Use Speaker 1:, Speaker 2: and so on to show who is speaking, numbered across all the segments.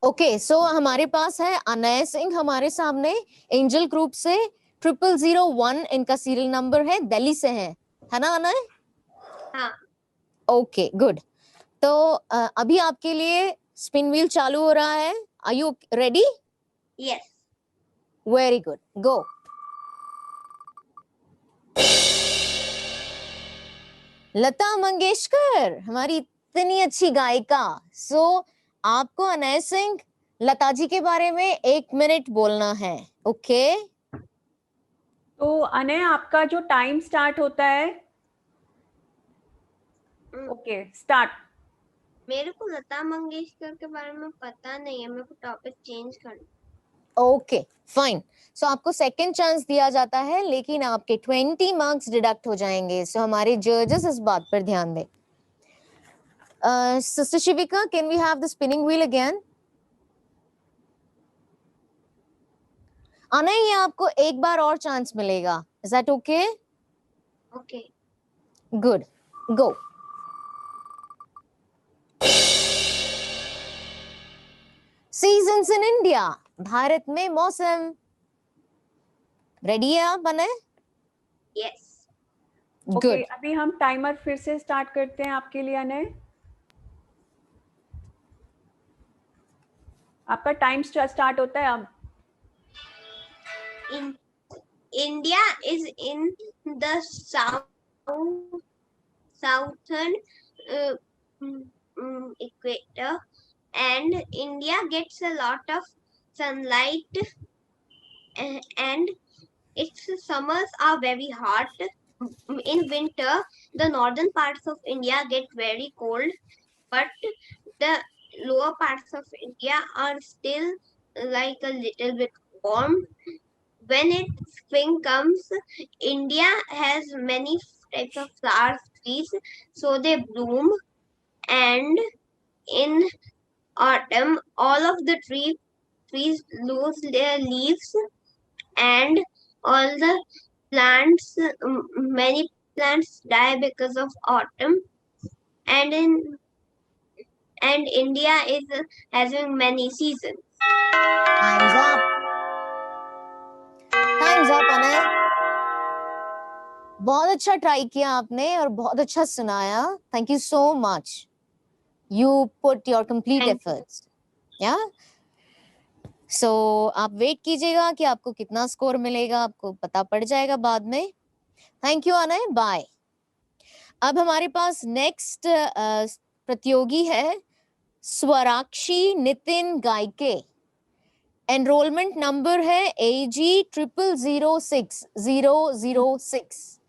Speaker 1: Okay so हमारे पास है अनय सिंह हमारे सामने, एंजल ग्रुप से 0001 इनका सीरियल नंबर है, दिल्ली से है ना अनय?
Speaker 2: हाँ।
Speaker 1: Okay good. तो अभी आपके लिए स्पिन व्हील चालू हो रहा है। Are you ready?
Speaker 2: Yes.
Speaker 1: Very good, go. Lata Mangeshkar, हमारी इतनी अच्छी गायिका। सो आपको अनय सिंह लता जी के बारे में 1 मिनट बोलना है। ओके
Speaker 3: तो अनय आपका जो टाइम स्टार्ट होता है, ओके स्टार्ट।
Speaker 2: मेरे को लता मंगेशकर के बारे में पता नहीं है, मेरे को टॉपिक चेंज करना।
Speaker 1: Okay fine. सो आपको सेकंड चांस दिया जाता है, लेकिन आपके 20 मार्क्स डिडक्ट हो जाएंगे। सो हमारे जजेस इस बात पर ध्यान दें। Sister Shivika, can we have the spinning wheel again? Anay, ये आपको एक बार और चांस मिलेगा। Is that okay?
Speaker 2: Okay.
Speaker 1: Good, go. Seasons in India, Bharat में मौसम। रेडी है आप अनय?
Speaker 2: यस।
Speaker 3: Okay
Speaker 1: good.
Speaker 3: अभी हम टाइमर फिर से स्टार्ट करते हैं आपके लिए अनय। आपका टाइम स्टार्ट होता है अब।
Speaker 2: India is in the southern equator, and India gets a lot of sunlight, and its summers are very hot. In winter, the northern parts of India get very cold, but the lower parts of India are still like a little bit warm. When spring comes, India has many types of flowers, trees, so they bloom. And in autumn, all of the trees lose their leaves, and all the plants, many plants die because of autumn. And India is having many seasons.
Speaker 1: Time's up. Time's up Anay. बहुत अच्छा try किया आपने और बहुत अच्छा सुनाया। Thank you so much. You put your complete efforts. या सो आप वेट कीजिएगा कि आपको कितना स्कोर मिलेगा, आपको पता पड़ जाएगा बाद में। Thank you Anay, bye. अब हमारे पास नेक्स्ट प्रतियोगी है स्वराक्षी नितिन गायके। एनरोलमेंट नंबर है AG 000606।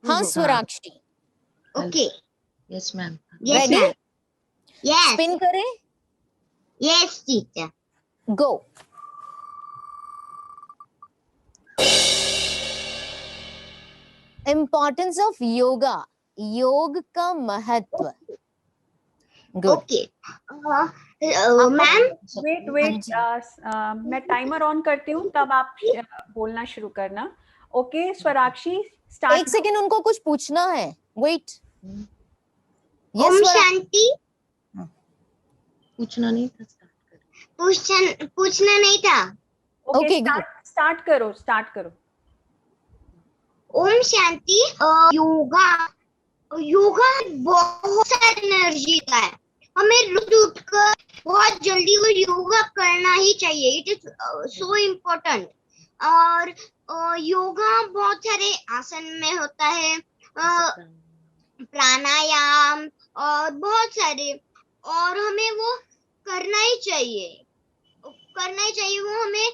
Speaker 1: हाँ Swarakshi.
Speaker 2: Okay.
Speaker 4: Yes, ma'am.
Speaker 2: Yes,
Speaker 1: Ready?
Speaker 2: ma'am. Yes.
Speaker 1: Spin करें,
Speaker 2: Yes, teacher.
Speaker 1: Go. Importance of yoga, योग का महत्व। गुड।
Speaker 2: Okay. Ma'am.
Speaker 3: वेट मैं टाइमर ऑन करती हूँ, तब आप बोलना शुरू करना। Okay Swarakshi start.
Speaker 1: एक सेकेंड, उनको कुछ पूछना है। वेट।
Speaker 2: ओम शांति।
Speaker 4: पूछना नहीं था,
Speaker 2: पूछना नहीं था।
Speaker 3: ओके
Speaker 1: Okay,
Speaker 3: स्टार्ट करो।
Speaker 2: ओम शांति। योगा बहुत सारी एनर्जी का है। हमें रोज उठकर बहुत जल्दी वो योगा करना ही चाहिए। It is so important. और योगा बहुत सारे आसन में होता है, प्राणायाम और बहुत सारे, और हमें वो करना ही चाहिए। वो हमें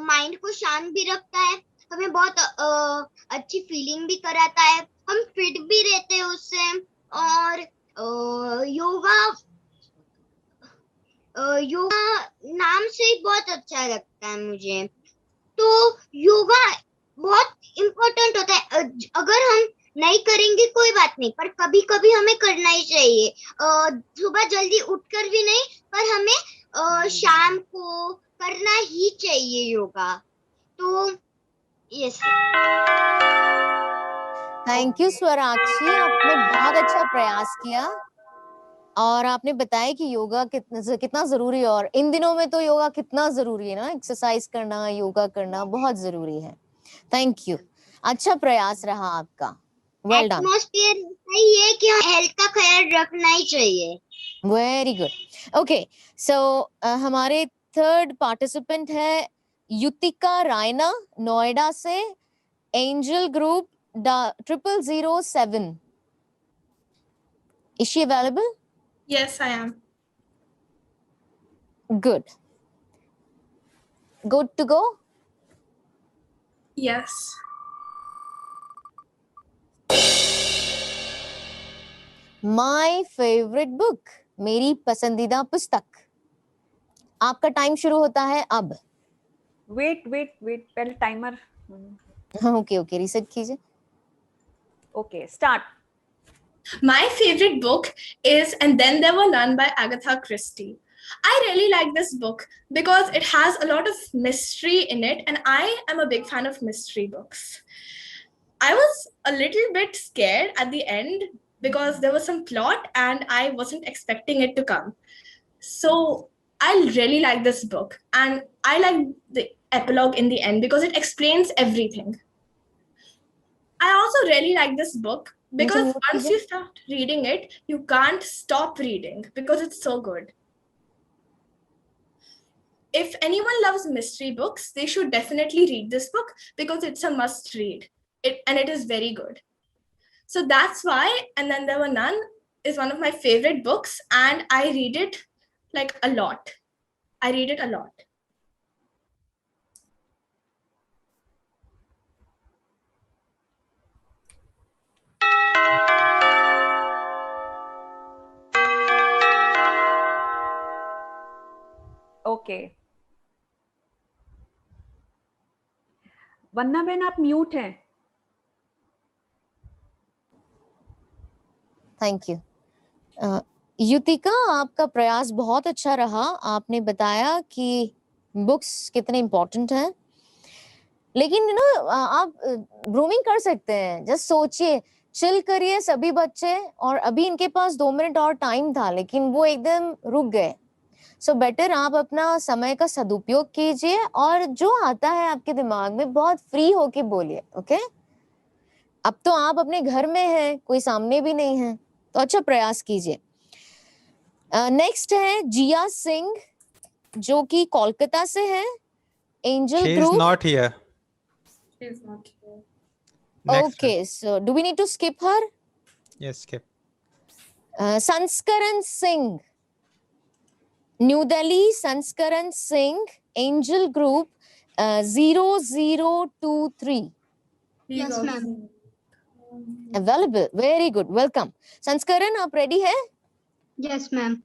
Speaker 2: माइंड को शांत भी रखता है, हमें बहुत अच्छी फीलिंग भी कराता है, हम फिट भी रहते हैं उससे। और योगा नाम से ही बहुत अच्छा लगता है मुझे। तो योगा बहुत इम्पोर्टेंट होता है। अगर हम नहीं करेंगे कोई बात नहीं, पर कभी कभी हमें करना ही चाहिए। सुबह जल्दी उठकर भी नहीं, पर हमें शाम को करना ही चाहिए योगा। तो यस।
Speaker 1: थैंक यू स्वराक्षी, आपने बहुत अच्छा प्रयास किया। और आपने बताया कि योगा कितना जरूरी है, और इन दिनों में तो योगा कितना जरूरी है ना, एक्सरसाइज करना, योगा करना बहुत जरूरी है। थैंक यू, अच्छा प्रयास रहा आपका, वेल डन,
Speaker 4: एटमॉस्फेयर सही है कि हेल्थ का ख्याल रखना ही चाहिए।
Speaker 1: Very good. ओके, सो हमारे थर्ड पार्टिसिपेंट है युतिका रायना, नोएडा से, angel group 0007। Is she available?
Speaker 5: Yes, I am.
Speaker 1: Good. Good to go?
Speaker 5: Yes.
Speaker 1: My favorite book, मेरी पसंदीदा पुस्तक। आपका टाइम शुरू होता है अब।
Speaker 3: वेट पहले टाइमर।
Speaker 1: ओके, रीसेट कीजिए।
Speaker 3: Okay, start.
Speaker 5: My favorite book is And Then There Were None by Agatha Christie. I really like this book because it has a lot of mystery in it, and I am a big fan of mystery books. I was a little bit scared at the end because there was some plot and I wasn't expecting it to come. So I really like this book, and I like the epilogue in the end because it explains everything. I also really like this book because once you start reading it, you can't stop reading because it's so good. If anyone loves mystery books, they should definitely read this book because it's a must read. And it is very good. So that's why And Then There Were None is one of my favorite books, and I read it like a lot. I read it a lot.
Speaker 3: Okay, Vanna ben आप mute हैं।
Speaker 1: Thank you. Yutika, आपका प्रयास बहुत अच्छा रहा। आपने बताया कि बुक्स कितने इम्पोर्टेंट हैं, लेकिन ना आप ग्रूमिंग कर सकते हैं। जस्ट सोचिए, चिल करिए सभी बच्चे, और अभी इनके पास 2 मिनट और टाइम था, लेकिन वो एकदम रुक गए। सो बेटर आप अपना समय का सदुपयोग कीजिए, और जो आता है आपके दिमाग में बहुत फ्री होके बोलिए। ओके, अब तो आप अपने घर में हैं, कोई सामने भी नहीं है, तो अच्छा प्रयास कीजिए। नेक्स्ट है जिया सिंह, जो कि कोलकाता से है, angel
Speaker 6: She is
Speaker 1: group.
Speaker 6: not here.
Speaker 5: She's not here.
Speaker 6: Next.
Speaker 1: Okay, so do we need to skip her?
Speaker 6: Yes, skip.
Speaker 1: Sanskaran Singh, New Delhi, Sanskaran Singh, Angel Group 0023.
Speaker 5: Yes,
Speaker 4: ma'am.
Speaker 1: Available. Very good. Welcome. Sanskaran, आप ready है?
Speaker 4: Yes, ma'am.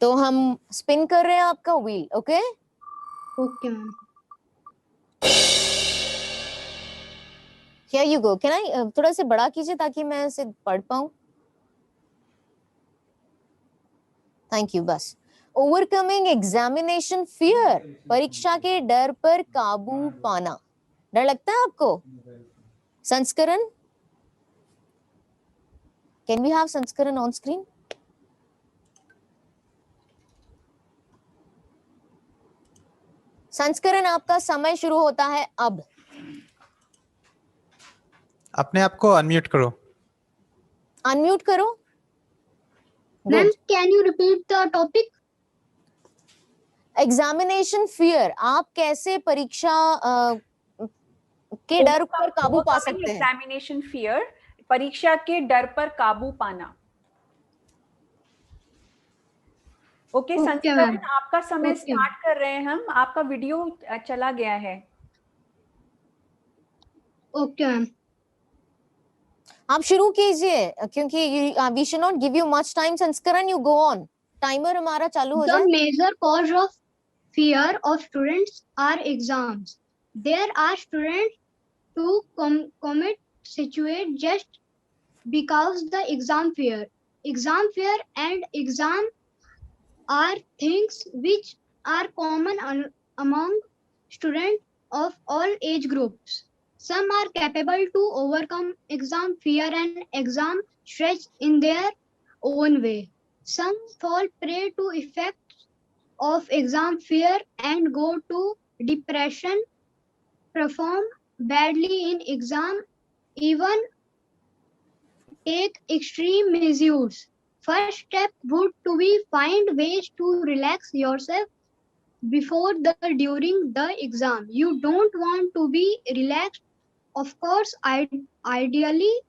Speaker 1: तो हम spin कर रहे हैं आपका wheel. Okay,
Speaker 4: Okay, ma'am.
Speaker 1: Here you go. Can I थोड़ा से बड़ा कीजिए ताकि मैं इसे पढ़ पाऊं? Thank you. बस। Overcoming examination fear, परीक्षा के डर पर काबू पाना। डर लगता है आपको? संस्करण, Can we have संस्करण on screen? संस्करण, आपका समय शुरू होता है अब।
Speaker 6: अपने आप को अनम्यूट करो।
Speaker 1: अनम्यूट करो।
Speaker 4: Ma'am, can you repeat the topic?
Speaker 1: Examination fear, आप कैसे परीक्षा के डर पर काबू पा सकते हैं?
Speaker 3: एग्जामिनेशन फियर, परीक्षा के डर पर काबू पाना। ओके, संस्करण, आपका समय स्टार्ट कर रहे हैं हम। आपका वीडियो चला गया है।
Speaker 4: Okay, ma'am.
Speaker 1: आप शुरू कीजिए, क्योंकि we should not give you much time. संस्करण, you go on. टाइमर हमारा चालू हो
Speaker 4: The
Speaker 1: जाए।
Speaker 4: major cause of fear of students are exams. There are students who commit suicide just because the exam fear. Exam fear and exam are things which are common among students of all age groups. Some are capable to overcome exam fear and exam stress in their own way. Some fall prey to effects of exam fear and go to depression, perform badly in exam, even take extreme measures. First step would to be find ways to relax yourself before the during the exam. You don't want to be relaxed. Of course, ideally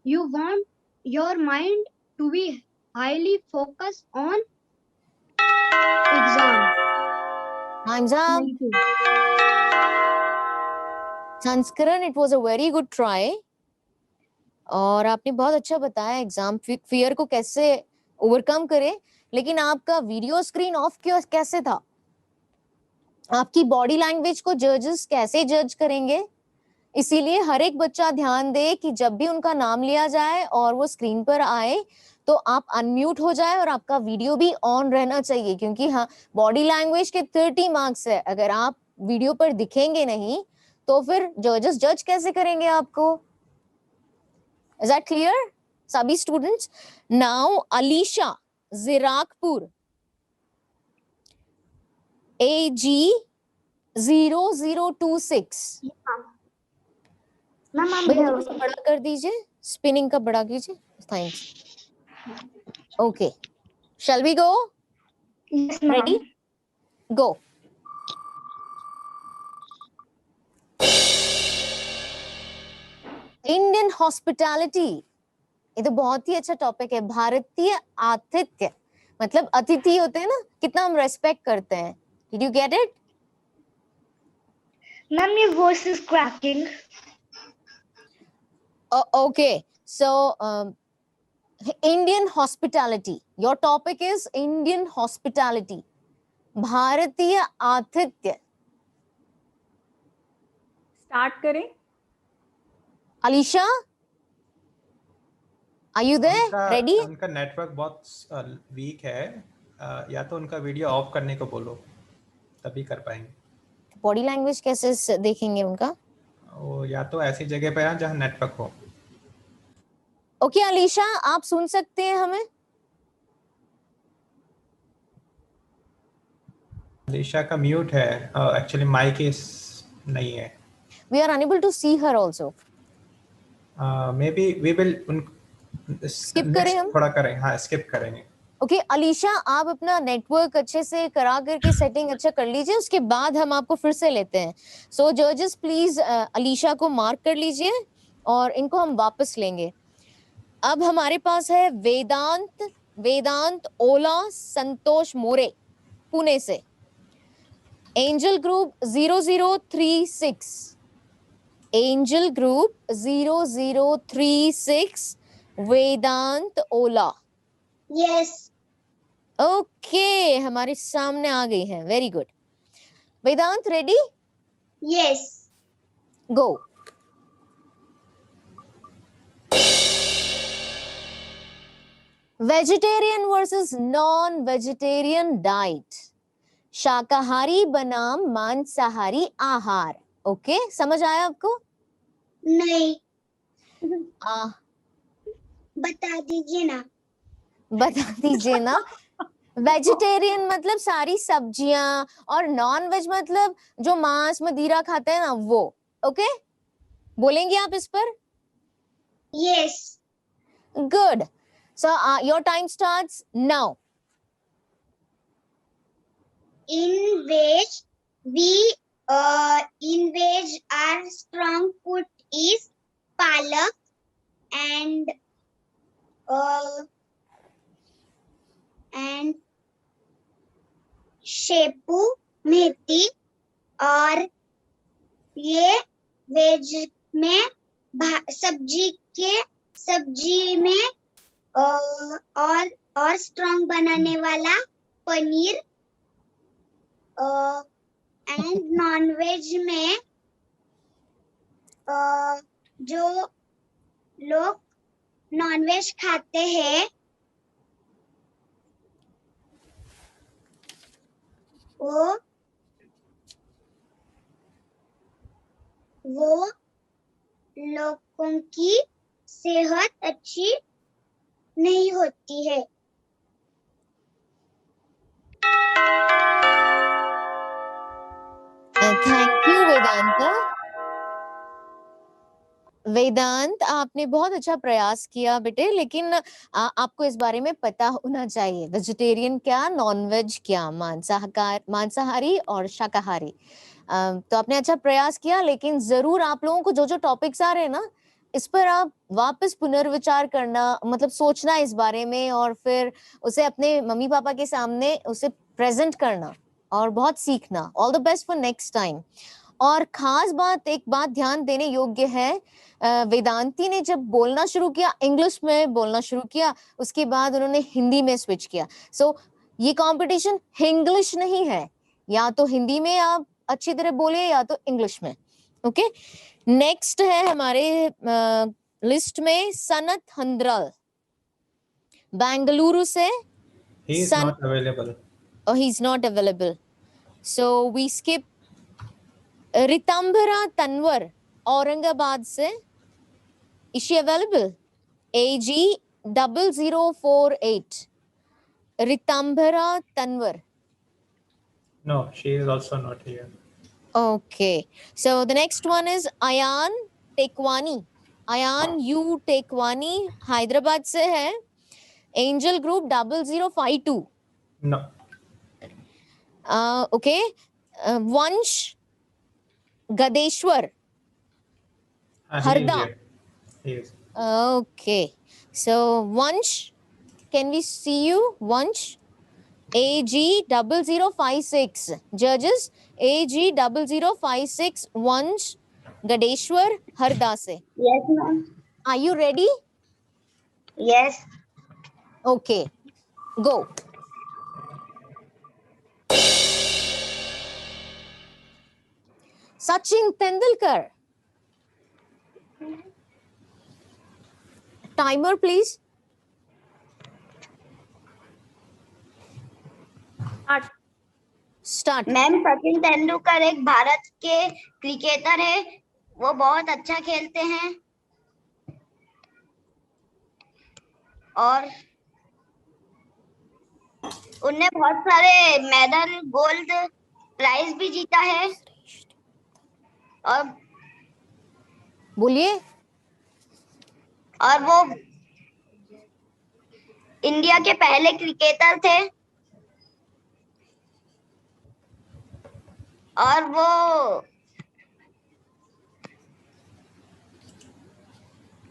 Speaker 4: you want your mind to be highly focused on exam.
Speaker 1: Time's up.
Speaker 4: Thank you.
Speaker 1: संस्करण, it was a very good try और आपने बहुत अच्छा बताया exam fear को कैसे overcome करें, लेकिन आपका वीडियो स्क्रीन ऑफ क्यों कैसे था? आपकी बॉडी लैंग्वेज को जजेस कैसे जज करेंगे? इसीलिए हर एक बच्चा ध्यान दे कि जब भी उनका नाम लिया जाए और वो स्क्रीन पर आए तो आप अनम्यूट हो जाए और आपका वीडियो भी ऑन रहना चाहिए, क्योंकि हाँ, बॉडी लैंग्वेज के 30 मार्क्स है। अगर आप वीडियो पर दिखेंगे नहीं तो फिर जजेस जज कैसे करेंगे आपको? Is that clear, सभी students? Now Alisha, Zirakpur, AG 0026।
Speaker 2: Ma'am
Speaker 1: भैया थोड़ा सा बड़ा कर दीजिए, स्पिनिंग का बड़ा कीजिए। Thanks. Okay, shall we go? Ready? Go. Indian hospitality, ये तो बहुत ही अच्छा टॉपिक है। भारतीय आतिथ्य मतलब अतिथि होते हैं ना, कितना हम रेस्पेक्ट करते हैं। Did you get it?
Speaker 2: Ma'am your voice is cracking.
Speaker 1: Okay, so Indian hospitality. Your topic is Indian hospitality. भारतीय आतिथ्य।
Speaker 3: स्टार्ट करें।
Speaker 1: Alisha, are you there? Ready?
Speaker 6: उनका नेटवर्क बहुत वीक है, या तो उनका वीडियो ऑफ करने को बोलो, तभी कर पाएंगे।
Speaker 1: बॉडी लैंग्वेज कैसे देखेंगे उनका?
Speaker 6: वो या तो ऐसी जगह पे है जहाँ नेटवर्क हो।
Speaker 1: ओके अलीशा, आप सुन सकते हैं हमें?
Speaker 6: अलीशा का म्यूट है, एक्चुअली माइक नहीं है।
Speaker 1: We are unable to see her also.
Speaker 6: Maybe we will
Speaker 1: Skip करें हम?
Speaker 6: थोड़ा करें, हाँ स्किप करेंगे।
Speaker 1: ओके अलीशा, आप अपना नेटवर्क अच्छे से करा करके सेटिंग अच्छा कर लीजिए, उसके बाद हम आपको फिर से लेते हैं। सो जजेस प्लीज अलीशा को मार्क कर लीजिए और इनको हम वापस लेंगे। अब हमारे पास है वेदांत ओला संतोष मोरे, पुणे से। Angel group 0036, angel group 0036, Vedant Ola.
Speaker 2: Yes.
Speaker 1: Okay, हमारे सामने आ गई है। Very good. Vedant, ready?
Speaker 2: Yes.
Speaker 1: Go. Vegetarian versus non vegetarian diet, शाकाहारी बनाम मांसाहारी आहार। ओके, समझ आया आपको?
Speaker 2: नहीं,
Speaker 1: आ,
Speaker 2: बता दीजिए ना।
Speaker 1: बता दीजिए ना। वेजिटेरियन मतलब सारी सब्जियां, और नॉन वेज मतलब जो मांस मदिरा खाते हैं ना, वो। ओके, बोलेंगे आप इस पर?
Speaker 2: Yes.
Speaker 1: Good. So your time starts now.
Speaker 2: In veg our strong food is palak and शेपू मेथी, और ये वेज में सब्जी में और स्ट्रॉन्ग बनाने वाला पनीर, एंड नॉन वेज में जो लोग नॉन वेज खाते हैं वो लोगों की सेहत अच्छी नहीं होती है।
Speaker 1: थैंक यू वेदांत। वेदांत, आपने बहुत अच्छा प्रयास किया बेटे, लेकिन आपको इस बारे में पता होना चाहिए, वेजिटेरियन क्या, नॉनवेज क्या, मांसाहारी और शाकाहारी। तो आपने अच्छा प्रयास किया, लेकिन जरूर आप लोगों को जो जो टॉपिक्स आ रहे हैं ना, इस पर आप वापस पुनर्विचार करना, मतलब सोचना इस बारे में, और फिर उसे अपने मम्मी पापा के सामने उसे प्रेजेंट करना और बहुत सीखना। All the best for next time. और खास बात, एक बात ध्यान देने योग्य है, वेदांती ने जब बोलना शुरू किया, इंग्लिश में बोलना शुरू किया, उसके बाद उन्होंने हिंदी में स्विच किया। सो ये कंपटीशन हिंग्लिश नहीं है, या तो हिंदी में आप अच्छी तरह बोले या तो इंग्लिश में। ओके, नेक्स्ट है हमारे लिस्ट में सनत हंद्रल, बेंगलुरु से।
Speaker 6: He is not available.
Speaker 1: Oh, he's not available. So we skip Ritambhara Tanwar, Aurangabad से। Is she available? AG 0048. Ritambhara Tanwar.
Speaker 6: No, she is also not here.
Speaker 1: Okay. So the next one is Ayan Tekwani. Ayan U Tekwani, Hyderabad से है। Angel group 0052.
Speaker 6: No.
Speaker 1: Okay. वंश गदेश्वर,
Speaker 6: He is
Speaker 1: Harda.
Speaker 6: here. He is.
Speaker 1: Okay. So Vansh, can we see you? Vansh. AG 0056. Judges, AG 0056. Vansh Gadeshwar, Harda se.
Speaker 2: Yes, ma'am.
Speaker 1: Are you ready?
Speaker 2: Yes.
Speaker 1: Okay. Go. Sachin Tendulkar. Timer, please. Start.
Speaker 2: Ma'am, Sachin Tendulkar एक भारत के cricketer है, वो बहुत अच्छा खेलते हैं और उनने बहुत सारे मेडल, गोल्ड प्राइज भी जीता है। और
Speaker 1: बोलिए।
Speaker 2: और वो इंडिया के पहले क्रिकेटर थे और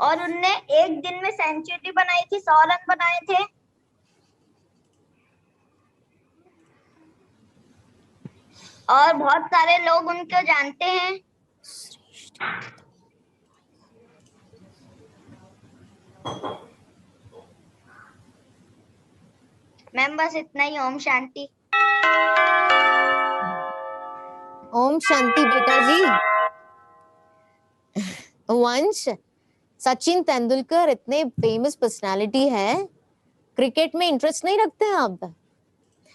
Speaker 2: उनने एक दिन में सेंचुरी बनाई थी, 100 रन बनाए थे। और बहुत सारे लोग उनको जानते हैं। मैम, बस इतना ही। ओम शांति।
Speaker 1: ओम शांति बेटा जी। वंश, सचिन तेंदुलकर इतने फेमस पर्सनालिटी है, क्रिकेट में इंटरेस्ट नहीं रखते हैं आप,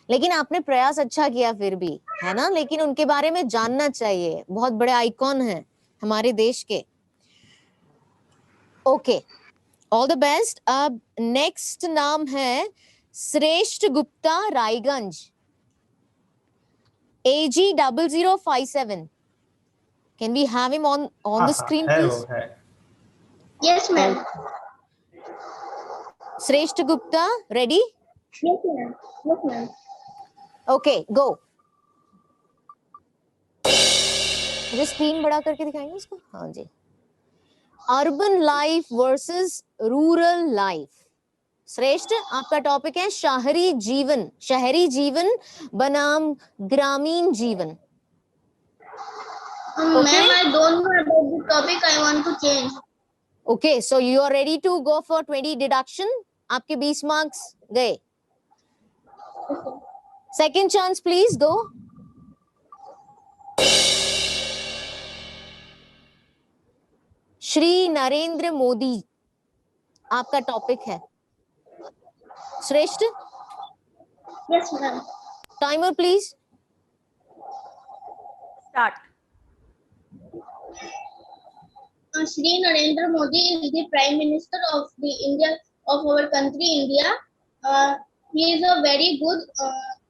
Speaker 1: लेकिन आपने प्रयास अच्छा किया फिर भी, है ना। लेकिन उनके बारे में जानना चाहिए, बहुत बड़े आइकॉन हैं हमारे देश के। Okay, all the best. अब नेक्स्ट नाम है श्रेष्ठ Gupta, Raiganj. AG 0057. Can we have him on the screen,
Speaker 6: है
Speaker 1: please?
Speaker 6: वो है.
Speaker 2: Yes, ma'am.
Speaker 1: Shreshth Gupta, ready?
Speaker 2: Yes, ma'am. Yes, ma'am.
Speaker 1: Okay, go. मुझे स्क्रीन बड़ा करके दिखाएंगे इसको? हाँ जी। Urban life versus rural life. Shreshth, आपका टॉपिक है शहरी जीवन, शहरी जीवन बनाम ग्रामीण जीवन।
Speaker 2: Ma'am, I don't know about the topic. I want to change.
Speaker 1: Okay, so you are ready to go for 20 deduction? आपके 20 मार्क्स गए। Second chance, please go. Shri Narendra Modi आपका टॉपिक है। श्रेष्ठ,
Speaker 2: Yes, ma'am.
Speaker 1: Timer please.
Speaker 3: Start.
Speaker 2: Shri Narendra Modi is the Prime Minister of the India, of our country, India. He is a very good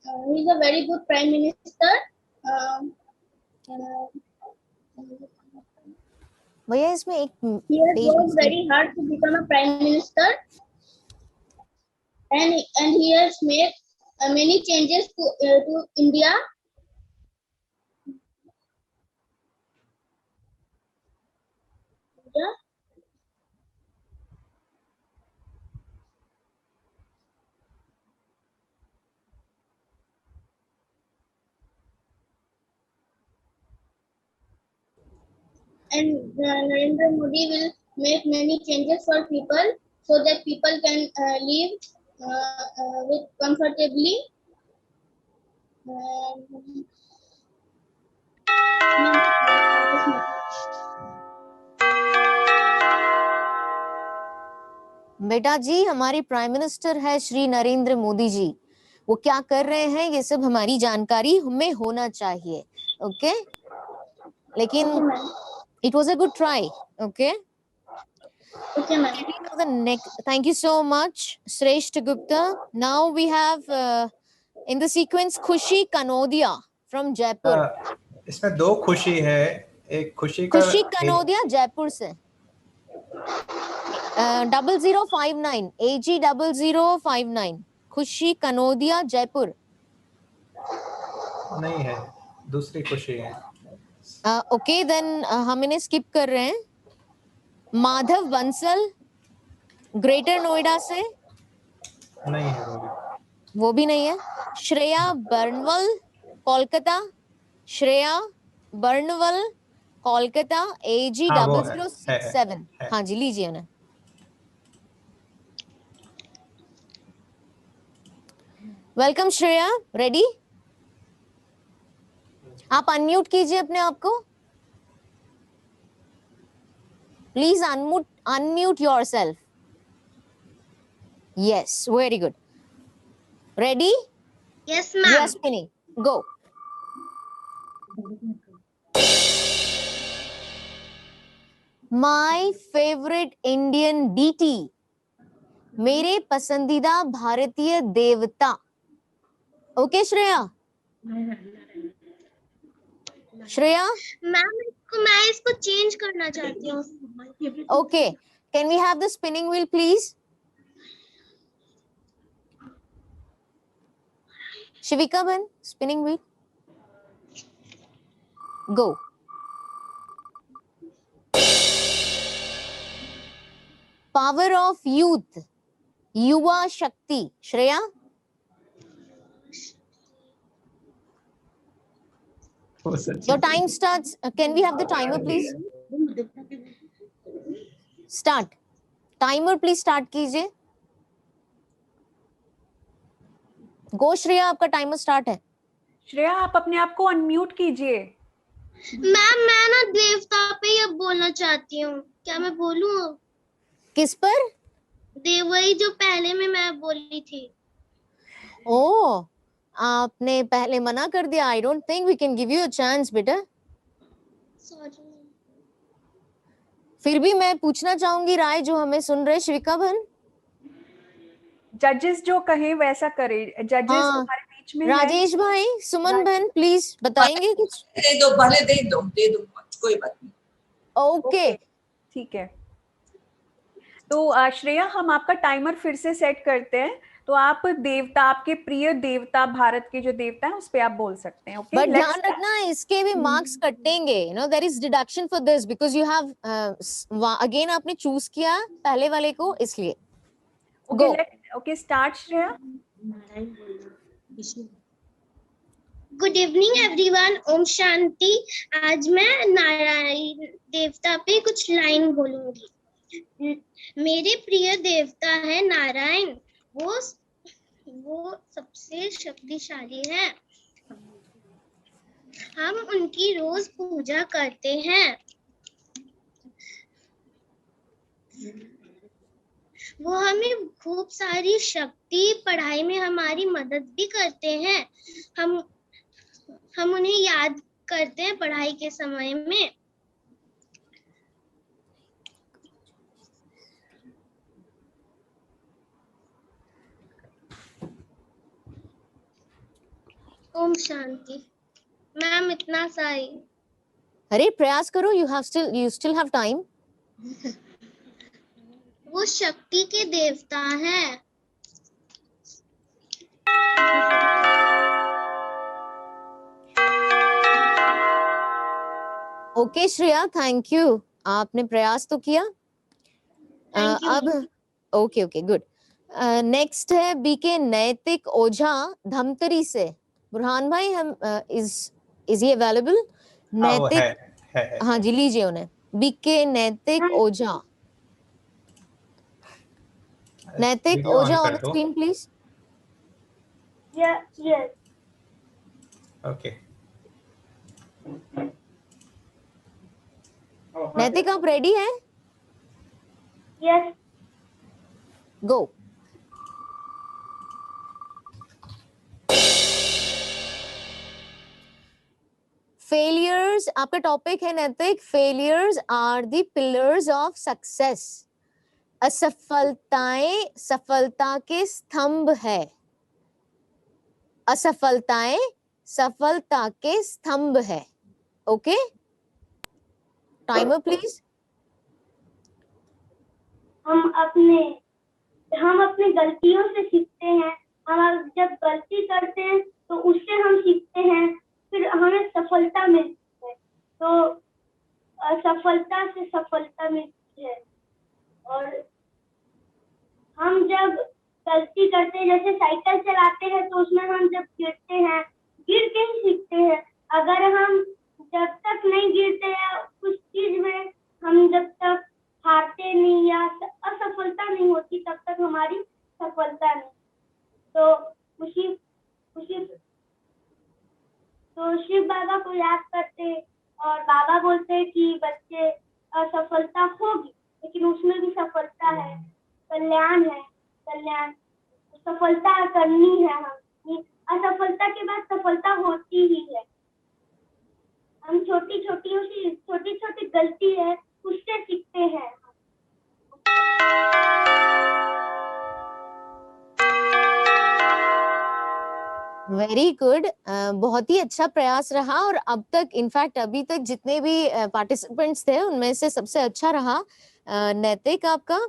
Speaker 7: He's a very good prime minister. Uh,
Speaker 1: भैया इसमें एक
Speaker 7: he has
Speaker 1: page
Speaker 7: worked very hard to become a prime minister, and he has made many changes to India. Yeah. And Narendra Modi will make many changes for people so that people can live with comfortably.
Speaker 1: बेटा जी हमारे prime minister है श्री नरेंद्र मोदी जी, वो क्या कर रहे हैं ये सब हमारी जानकारी हमें होना चाहिए. ओके लेकिन it was a good try. Okay
Speaker 7: Okay, ma'am.
Speaker 1: the next. Thank you so much, Shreshth Gupta. Now we have in the sequence Khushi Kanodia from Jaipur.
Speaker 6: इसमें दो खुशी है, एक खुशी का
Speaker 1: खुशी कनोदिया जयपुर से 0059 AG 0059 खुशी कनोदिया जयपुर
Speaker 6: नहीं है, दूसरी खुशी है.
Speaker 1: ओके देन हम इन्हें स्किप कर रहे हैं. माधव बंसल ग्रेटर नोएडा से
Speaker 6: नहीं है
Speaker 1: वो भी नहीं है. श्रेया बर्नवल कोलकाता, श्रेया बर्नवल कोलकाता AG
Speaker 6: हाँ, वो
Speaker 1: 0067.
Speaker 6: है.
Speaker 1: हाँ जी लीजिए उन्हें. वेलकम श्रेया. रेडी? आप अनम्यूट कीजिए अपने आप को. Please unmute yourself. Yes very good. Ready?
Speaker 2: Yes,
Speaker 1: You
Speaker 2: ma'am.
Speaker 1: are spinning. Go. My favorite Indian deity. मेरे पसंदीदा भारतीय देवता. ओके श्रेया. श्रेया
Speaker 2: मैम मैं इसको चेंज करना चाहती हूँ.
Speaker 1: Okay can we have the spinning wheel please? Shivika बन spinning wheel. Go. Power of youth. युवा शक्ति. Shreya your time starts. Can we have the timer please? Start. Timer please start कीजिए. गो श्रेया आपका टाइमर स्टार्ट है.
Speaker 3: श्रेया आप अपने आप को अनम्यूट कीजिए.
Speaker 2: मैम मैं ना देवता पे ये बोलना चाहती हूँ. क्या मैं बोलूँ?
Speaker 1: किस पर?
Speaker 2: वही जो पहले में मैं बोली थी.
Speaker 1: ओ आपने पहले मना कर दिया. I don't think we can give you a chance बेटा.
Speaker 2: सॉरी.
Speaker 1: फिर भी मैं पूछना चाहूंगी राय जो हमें सुन रहे शिविका बहन.
Speaker 3: जजेस जो कहें वैसा करे. जजेस
Speaker 1: हाँ,
Speaker 3: हमारे बीच में
Speaker 1: राजेश भाई सुमन बहन प्लीज बताएंगे कुछ.
Speaker 8: दे दो भले दे दो कोई बात नहीं.
Speaker 1: ओके
Speaker 3: ठीक है. तो श्रेया हम आपका टाइमर फिर से सेट करते हैं. तो आप देवता, आपके प्रिय देवता, भारत के जो देवता हैं उस पे आप बोल सकते हैं. ओके
Speaker 1: बट ध्यान रखना इसके भी मार्क्स कटेंगे. You know there is deduction for this because you have again आपने चूज किया पहले वाले को इसलिए.
Speaker 3: Okay start Shreya.
Speaker 2: Good evening everyone. ओम शांति. आज मैं नारायण देवता पे कुछ लाइन बोलूंगी. मेरे प्रिय देवता है नारायण. वो सबसे शक्तिशाली है. हम उनकी रोज पूजा करते हैं. वो हमें खूब सारी शक्ति, पढ़ाई में हमारी मदद भी करते हैं. हम उन्हें याद करते हैं पढ़ाई के समय में.
Speaker 7: ओम शांति। मैम इतना सा ही।
Speaker 1: अरे प्रयास करो, you still have time.
Speaker 7: वो शक्ति के देवता हैं।
Speaker 1: ओके श्रेया, थैंक यू, आपने प्रयास तो किया।
Speaker 7: Thank you.
Speaker 1: अब ओके ओके गुड। नेक्स्ट है बीके नैतिक ओझा धमतरी से। बुरहान भाई, हम इज ही अवेलेबल?
Speaker 6: हाँ वो
Speaker 1: नैतिक,
Speaker 6: है।
Speaker 1: हाँ जी लीजिए उन्हें। बीके नैतिक ओझा, नैतिक
Speaker 6: वीडियो ऑन
Speaker 1: ओझा
Speaker 6: कर
Speaker 1: ऑन
Speaker 6: दो।
Speaker 1: Screen please.
Speaker 7: Yes.
Speaker 6: ओके
Speaker 1: नैतिक आप रेडी हैं?
Speaker 7: Yes.
Speaker 1: गो। फेलियर्स आपका टॉपिक है Naitik. Failures are the pillars of success. असफलताएं सफलता के स्तंभ है। असफलताएं सफलता के स्तंभ है। Okay, timer please.
Speaker 7: हम अपनी गलतियों से सीखते हैं। हम जब गलती करते हैं तो उससे हम सीखते हैं, फिर हमें सफलता मिलती है। तो असफलता से सफलता मिलती है। और हम जब गलती करते हैं, जैसे साइकिल चलाते हैं, तो उसमें हम जब गिरते हैं, गिर के ही सीखते हैं। अगर हम जब तक नहीं गिरते हैं उस चीज में, हम जब तक हारते नहीं या असफलता नहीं होती, तब तक हमारी सफलता नहीं। तो शिव बाबा को याद करते और बाबा बोलते हैं कि बच्चे, असफलता होगी लेकिन उसमें भी सफलता है, कल्याण है। कल्याण, सफलता करनी है हमें। असफलता के बाद सफलता होती ही है। हम छोटी छोटी गलती है उससे सीखते हैं।
Speaker 1: वेरी गुड, बहुत ही अच्छा प्रयास रहा। और अब तक इनफैक्ट अभी तक जितने भी पार्टिसिपेंट्स थे उनमें से सबसे अच्छा रहा नैतिक आपका।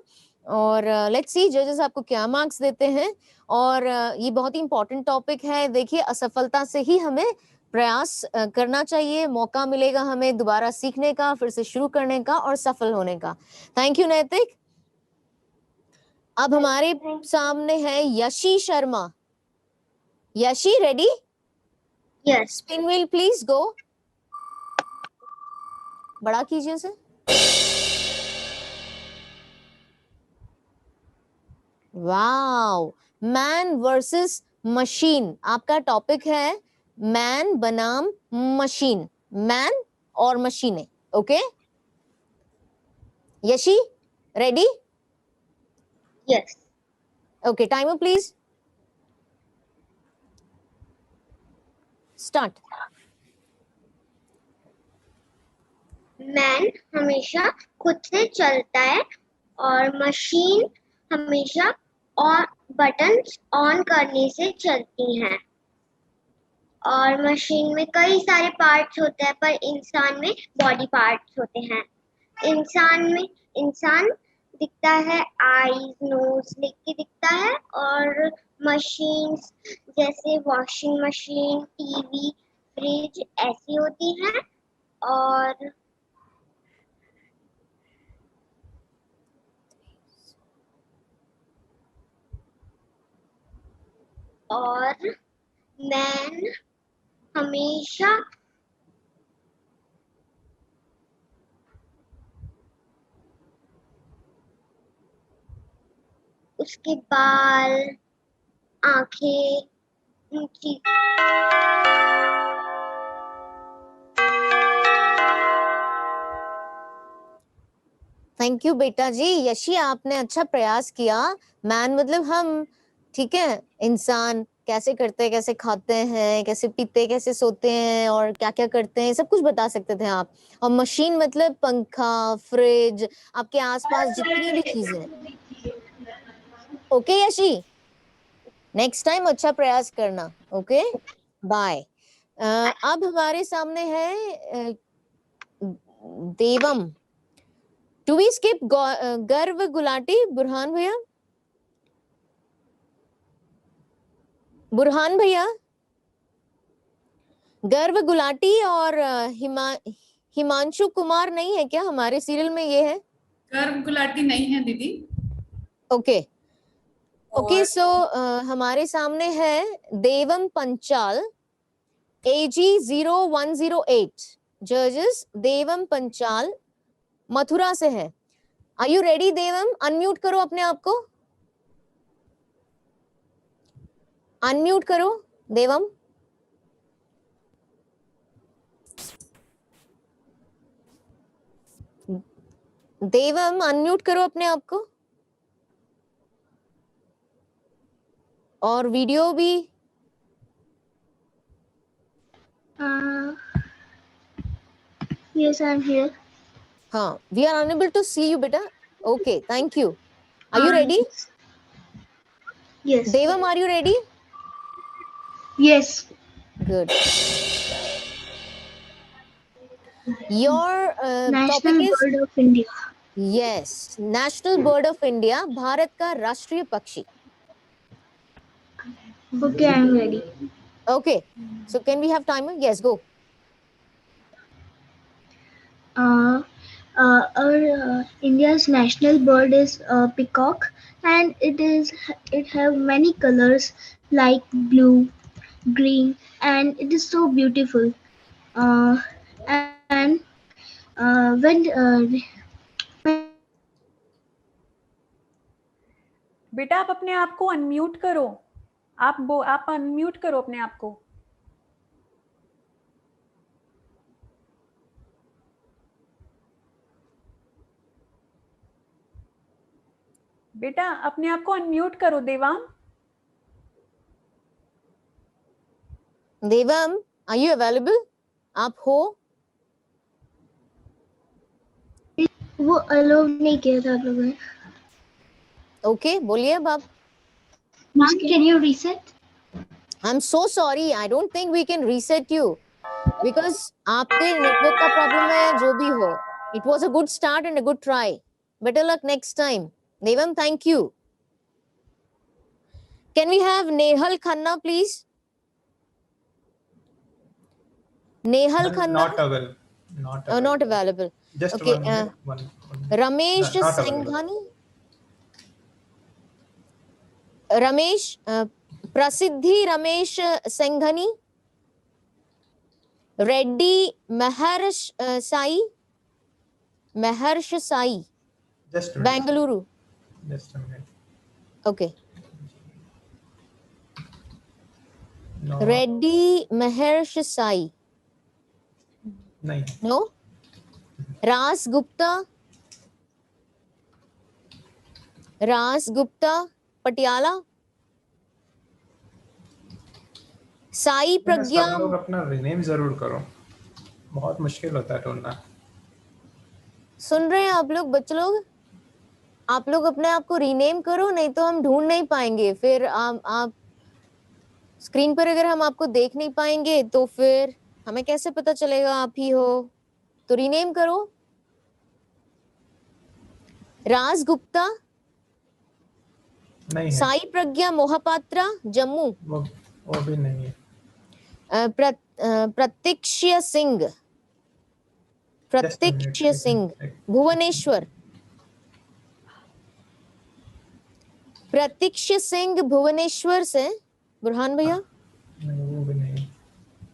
Speaker 1: और लेट्स सी जजेस आपको क्या मार्क्स देते हैं। और ये बहुत ही इंपॉर्टेंट टॉपिक है। देखिए, असफलता से ही हमें प्रयास करना चाहिए, मौका मिलेगा हमें दोबारा सीखने का, फिर से शुरू करने का और सफल होने का। थैंक यू नैतिक। अब हमारे सामने है Yeshi Sharma. Yeshi ready?
Speaker 7: Yes.
Speaker 1: Spin wheel please go. बड़ा कीजिए उसे। वाओ, मैन वर्सेस मशीन आपका टॉपिक है। मैन बनाम मशीन, मैन और मशीनें। Okay Yeshi, ready?
Speaker 7: Yes.
Speaker 1: Okay, timer please start.
Speaker 7: Man हमेशा खुद से चलता है और मशीन हमेशा और बटन्स ऑन करने से चलती हैं। और मशीन में कई सारे पार्ट्स होते हैं, पर इंसान में बॉडी पार्ट्स होते हैं। इंसान दिखता है, आईज नोज लेके दिखता है। और मशीन्स जैसे वॉशिंग मशीन, टीवी, फ्रिज ऐसी होती हैं। और मैन हमेशा उसके बाल, आंखें, ऊंची।
Speaker 1: थैंक यू बेटा जी। यशी, आपने अच्छा प्रयास किया। मैन मतलब हम, ठीक है, इंसान कैसे करते हैं, कैसे खाते हैं, कैसे पीते, कैसे सोते हैं और क्या क्या करते हैं, सब कुछ बता सकते थे आप। और मशीन मतलब पंखा, फ्रिज, आपके आसपास जितनी भी चीजें हैं। ओके यशी, नेक्स्ट टाइम अच्छा प्रयास करना। Okay bye. अब हमारे सामने है देवम। टू वी स्किप गर्व गुलाटी? बुरहान भैया, बुरहान भैया, गर्व गुलाटी और हिमांशु कुमार नहीं है क्या हमारे सीरियल में? ये है
Speaker 9: गर्व गुलाटी नहीं है दीदी।
Speaker 1: Okay okay.
Speaker 8: और
Speaker 1: सो हमारे सामने है देवम पंचाल, AG 0108। जजेस देवम पंचाल मथुरा से है। Are you ready Devam? Unmute करो अपने आप को, अनम्यूट करो देवम। देवम अनम्यूट करो अपने आप को, और वीडियो भी।
Speaker 7: Yes, I'm here.
Speaker 1: हाँ, we are unable to see you बेटा। Okay, thank you. Are you ready?
Speaker 7: Yes.
Speaker 1: Devam, are you ready?
Speaker 7: Yes.
Speaker 1: Good. Your
Speaker 7: National
Speaker 1: topic is
Speaker 7: Bird of India.
Speaker 1: yes, National Bird of India, Bharat का राष्ट्रीय पक्षी।
Speaker 7: Okay, I'm ready.
Speaker 1: Okay, so can we have timer? Yes, go.
Speaker 7: India's national bird is peacock, and it have many colors like blue, green, and it is so beautiful. And when
Speaker 3: बेटा आप अपने आप को unmute करो, आप unmute करो अपने आप को। बेटा अपने आप को अनम्यूट करो देवाम।
Speaker 1: देवम, are you available? आप हो?
Speaker 7: वो अलाउ नहीं किया था आप लोगों ने।
Speaker 1: Okay, बोलिए अब आप।
Speaker 7: Ma'am, can you reset?
Speaker 1: I'm so sorry, I don't think we can reset you because आपके नेटवर्क का प्रॉब्लम है या जो भी हो। It was a good start and a good try. Better luck next time. Devam, thank you. Can we have Nehal Khanna, please? Nehal Khanna?
Speaker 6: Not available.
Speaker 1: Not available.
Speaker 6: Just
Speaker 1: Okay,
Speaker 6: 1 minute. One.
Speaker 1: Ramesh
Speaker 6: Not available.
Speaker 1: Senghani? Ramesh, Prasiddhi Ramesh Senghani? Reddy Maharsh Sai? Maharsh Sai,
Speaker 6: Just a minute.
Speaker 1: Bengaluru.
Speaker 6: Just a minute.
Speaker 1: Okay.
Speaker 6: No.
Speaker 1: Reddy Maharsh Sai.
Speaker 6: नहीं।
Speaker 1: No? Ras Gupta? Ras Gupta, Patiala? Sai प्रज्ञा?
Speaker 6: सब लोग अपना rename जरूर करो, बहुत मुश्किल होता है ढूंढना।
Speaker 1: सुन रहे हैं आप लोग बच्चे लोग? आप लोग अपने आप को रीनेम करो, नहीं तो हम ढूंढ नहीं पाएंगे। फिर आप स्क्रीन पर अगर हम आपको देख नहीं पाएंगे तो फिर हमें कैसे पता चलेगा आप ही हो? तो रीनेम करो। राज गुप्ता?
Speaker 6: नहीं है।
Speaker 1: साई प्रज्ञा मोहपात्रा, जम्मू?
Speaker 6: वो भी नहीं है।
Speaker 1: प्रतीक्ष्य सिंह? प्रतीक्ष्य सिंह, भुवनेश्वर? प्रतीक्ष्य सिंह भुवनेश्वर से, बुरहान भैया?
Speaker 6: नहीं, वो भी नहीं।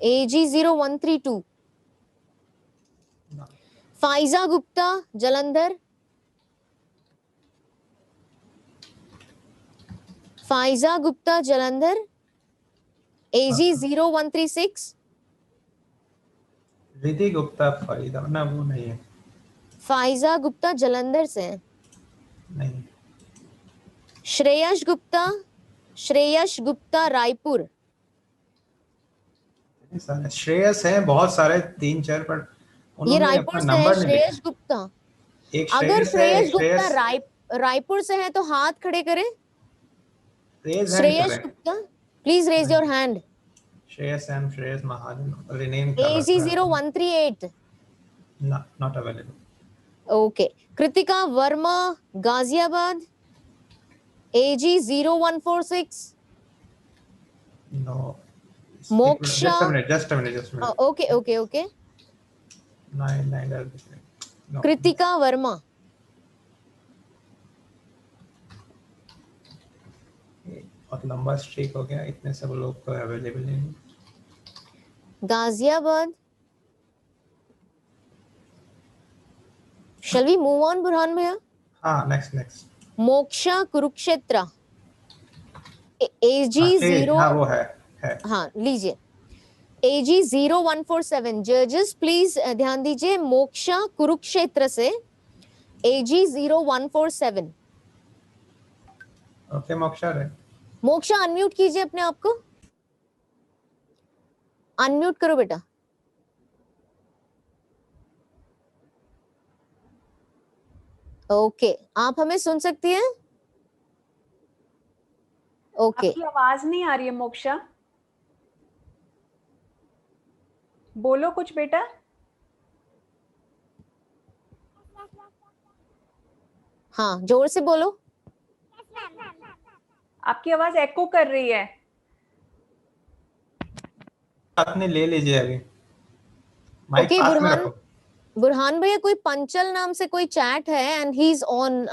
Speaker 1: AG 0132। फाइजा गुप्ता, जलंधर? फाइजा गुप्ता, जलंधर? AG 0136।
Speaker 6: रिधि गुप्ता फरीदा, ना वो नहीं है।
Speaker 1: फाइजा गुप्ता जलंधर से।
Speaker 6: नहीं।
Speaker 1: श्रेयस गुप्ता? श्रेयस गुप्ता रायपुर?
Speaker 6: श्रेयस है बहुत सारे, 3-4, पर
Speaker 1: ये
Speaker 6: उन्होंने
Speaker 1: रायपुर
Speaker 6: अपना
Speaker 1: से है।
Speaker 6: नंबर नहीं
Speaker 1: श्रेयस
Speaker 6: लिखा।
Speaker 1: गुप्ता।
Speaker 6: एक
Speaker 1: अगर
Speaker 6: श्रेयस है,
Speaker 1: श्रेयस गुप्ता रायपुर से है तो हाथ खड़े करें। Shreyas Gupta, please raise your hand.
Speaker 6: Shreyas M. Shreyas Mahajan renamed.
Speaker 1: AG0138.
Speaker 6: Not available.
Speaker 1: Okay. Kritika Verma, Ghaziabad. AG0146.
Speaker 6: No.
Speaker 1: Moksha.
Speaker 6: Just a minute.
Speaker 1: Okay.
Speaker 6: 9. No.
Speaker 1: Kritika Verma.
Speaker 6: बहुत लंबा स्ट्रीक हो गया, इतने सब लोग तो अवेलेबल नहीं.
Speaker 1: Ghaziabad. Shall we move on, Burhan bhaiya?
Speaker 6: हाँ, next.
Speaker 1: Moksha Kurukshetra. AG0.
Speaker 6: हाँ, वो है.
Speaker 1: हाँ, लीजिए. AG0147. जजेस प्लीज ध्यान दीजिए. मोक्षा कुरुक्षेत्र से AG0147.
Speaker 6: ओके, मोक्षा
Speaker 1: अनम्यूट कीजिए अपने आप को. अनम्यूट करो बेटा. ओके, आप हमें सुन सकती हैं? ओके.
Speaker 3: आपकी आवाज नहीं आ रही है मोक्षा. बोलो कुछ बेटा.
Speaker 1: हाँ, जोर से बोलो.
Speaker 3: आपकी आवाज एको कर रही है.
Speaker 6: आपने ले लीजिए अभी. माइक
Speaker 1: ओके,
Speaker 6: पास में रखो.
Speaker 1: बुरहान भैया, कोई पंचल नाम से कोई चैट है and he is on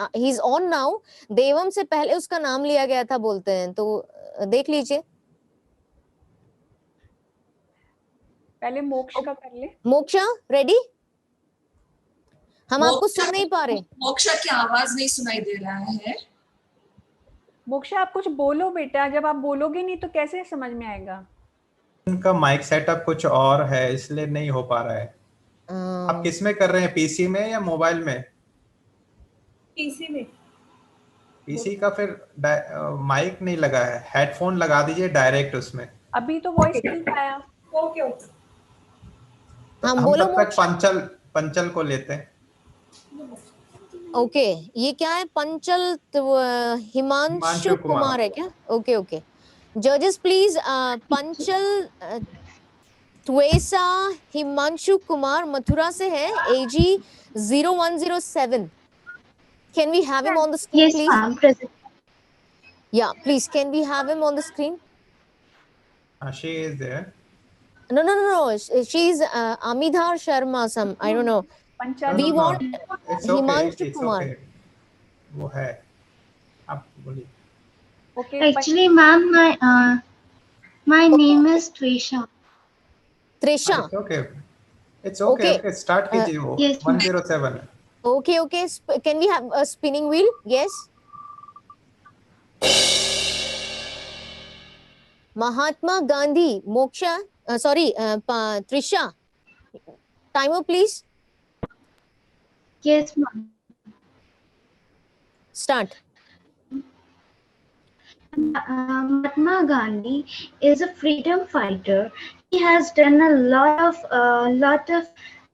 Speaker 1: now. Devam से पहले उसका नाम लिया गया था बोलते हैं, तो देख लीजिए.
Speaker 3: पहले मोक्ष का कर ले.
Speaker 1: मोक्षा रेडी? हम आपको सुन नहीं पा रहे.
Speaker 8: मोक्षा की आवाज नहीं सुनाई दे रहा है.
Speaker 3: मोक्षा आप कुछ बोलो बेटा. जब आप बोलोगे नहीं तो कैसे समझ में आएगा?
Speaker 6: उनका माइक सेटअप कुछ और है, इसलिए नहीं हो पा रहा है. आप किस में कर रहे हैं, पीसी में या मोबाइल में?
Speaker 3: पीसी में.
Speaker 6: पीसी का फिर माइक नहीं लगा है, हेडफोन लगा दीजिए डायरेक्ट उसमें.
Speaker 3: अभी तो वॉइस नहीं आया.
Speaker 8: ओके.
Speaker 1: हम बोलो
Speaker 6: तब तक पंचल को लेते हैं.
Speaker 1: ओके, ये क्या है? पंचल हिमांशु कुमार है क्या? ओके. जजेस प्लीज, पंचल त्वेसा हिमांशु कुमार मथुरा से है. AG0107. Can we have him on the screen, please?
Speaker 4: Yes, ma'am. Present.
Speaker 1: Yeah, please. Can we have him on the screen?
Speaker 6: She is there.
Speaker 1: No. She's Amidhar Sharma. I don't know. We want Himanshu Kumar.
Speaker 6: Okay. वो है. आप बोलिए.
Speaker 3: Okay.
Speaker 4: Actually, ma'am, my name is Trisha.
Speaker 1: Trisha.
Speaker 6: It's okay. Okay, start कीजिए वो.
Speaker 4: Yes,
Speaker 6: 107.
Speaker 1: Okay. Can we have a spinning wheel? Yes. Mahatma Gandhi. Moksha. Trisha. Timer, please.
Speaker 4: Yes, ma'am.
Speaker 1: Start.
Speaker 4: Mahatma Gandhi is a freedom fighter. He has done a lot of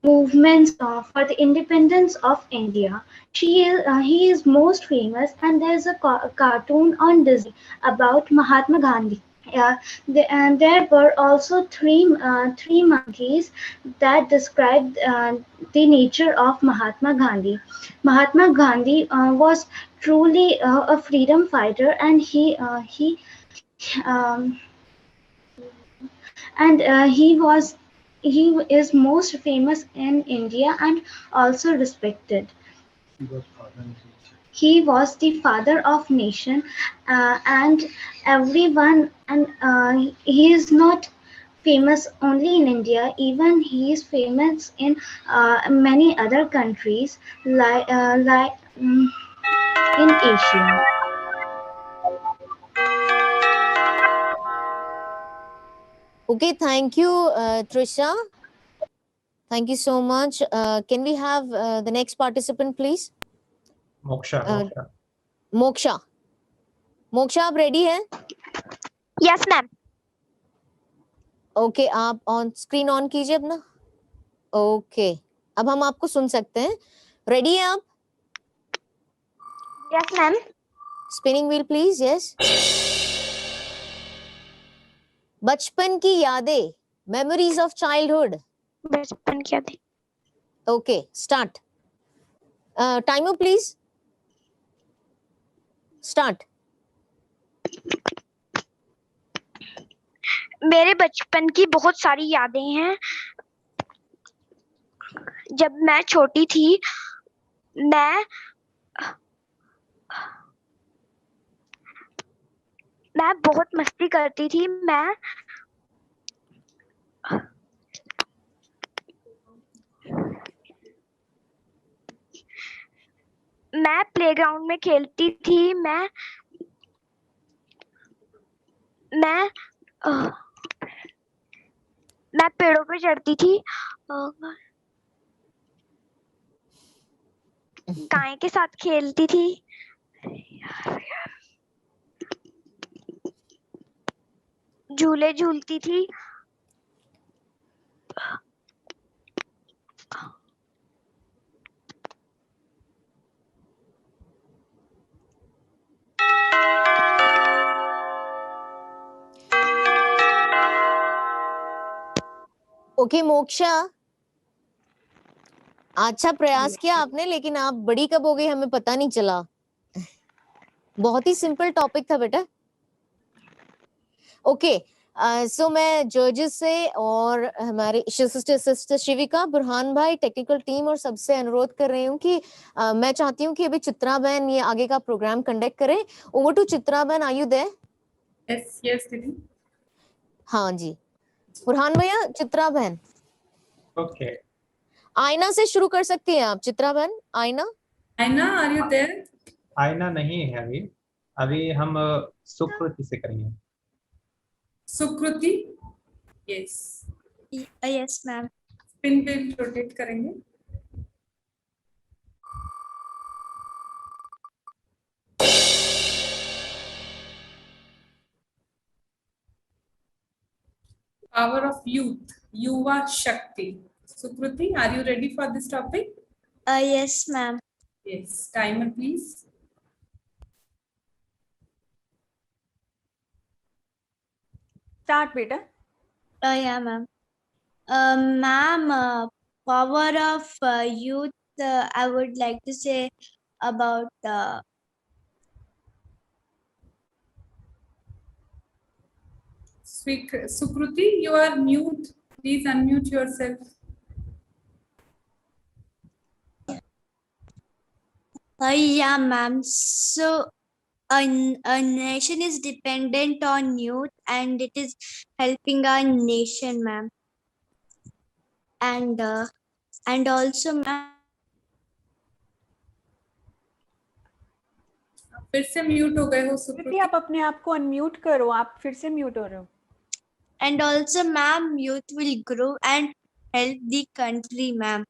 Speaker 4: movements for the independence of India. He is most famous, and there's a cartoon on Disney about Mahatma Gandhi. And there were also three monkeys that described the nature of Mahatma Gandhi. Mahatma Gandhi was truly a freedom fighter, and he is most famous in India and also respected. He was the father of nation, and everyone, and he is not famous only in India. Even he is famous in many other countries, like in Asia.
Speaker 1: Okay, thank you, Trisha. Thank you so much. Can we have the next participant, please? Moksha, आप ready हैं?
Speaker 10: Yes ma'am.
Speaker 1: Okay, आप on screen on कीजिए अपना. Okay, अब हम आपको सुन सकते हैं. रेडी हैं आप?
Speaker 10: Yes ma'am.
Speaker 1: Spinning wheel please. Yes. बचपन की यादें, memories of childhood.
Speaker 10: बचपन की यादें।
Speaker 1: Okay, start. Timer please. Start.
Speaker 10: मेरे बचपन की बहुत सारी यादें हैं। जब मैं छोटी थी, मैं बहुत मस्ती करती थी। मैं प्लेग्राउंड में खेलती थी। मैं पेड़ों पे चढ़ती थी। गाय के साथ खेलती थी। झूले झूलती थी।
Speaker 1: ओके मोक्षा, अच्छा प्रयास किया आपने, लेकिन आप बड़ी कब हो गई हमें पता नहीं चला। बहुत ही सिंपल टॉपिक था बेटा। ओके, सो मैं जजेस से और हमारे सिस्टर शिविका, बुरहान भाई, टेक्निकल टीम और सबसे अनुरोध कर रही हूँ कि मैं चाहती हूँ कि अभी चित्रा बहन ये आगे का प्रोग्राम कंडक्ट करें। ओवर टू चित्रा बहन, आर यू देयर?
Speaker 9: यस दीदी।
Speaker 1: हाँ जी, बुरहान भैया, चित्रा बहन।
Speaker 6: ओके,
Speaker 1: आईना से शुरू कर सकती हैं आप चित्रा बहन। आईना,
Speaker 9: आईना आर यू देयर?
Speaker 6: आईना नहीं है अभी। अभी हम सुकृति से करेंगे।
Speaker 9: सुकृति, यस।
Speaker 10: Yes ma'am.
Speaker 9: पिन पे रोटेट करेंगे। Power of youth, Yuva Shakti. Sukriti, are you ready for this topic?
Speaker 10: Yes ma'am.
Speaker 9: Yes. Timer, please.
Speaker 3: Start बेटा।
Speaker 10: Yeah ma'am. Ma'am, power of youth, I would like to say about
Speaker 9: Sukriti, you are mute. Please unmute yourself.
Speaker 10: yeah ma'am. So a nation is dependent on youth and it is helping our nation ma'am. And also ma'am,
Speaker 9: फिर से mute हो गए हो सुकृति।
Speaker 3: आप अपने आप को unmute करो, आप फिर से म्यूट हो रहे हो।
Speaker 10: and also ma'am, youth will grow and help the country ma'am.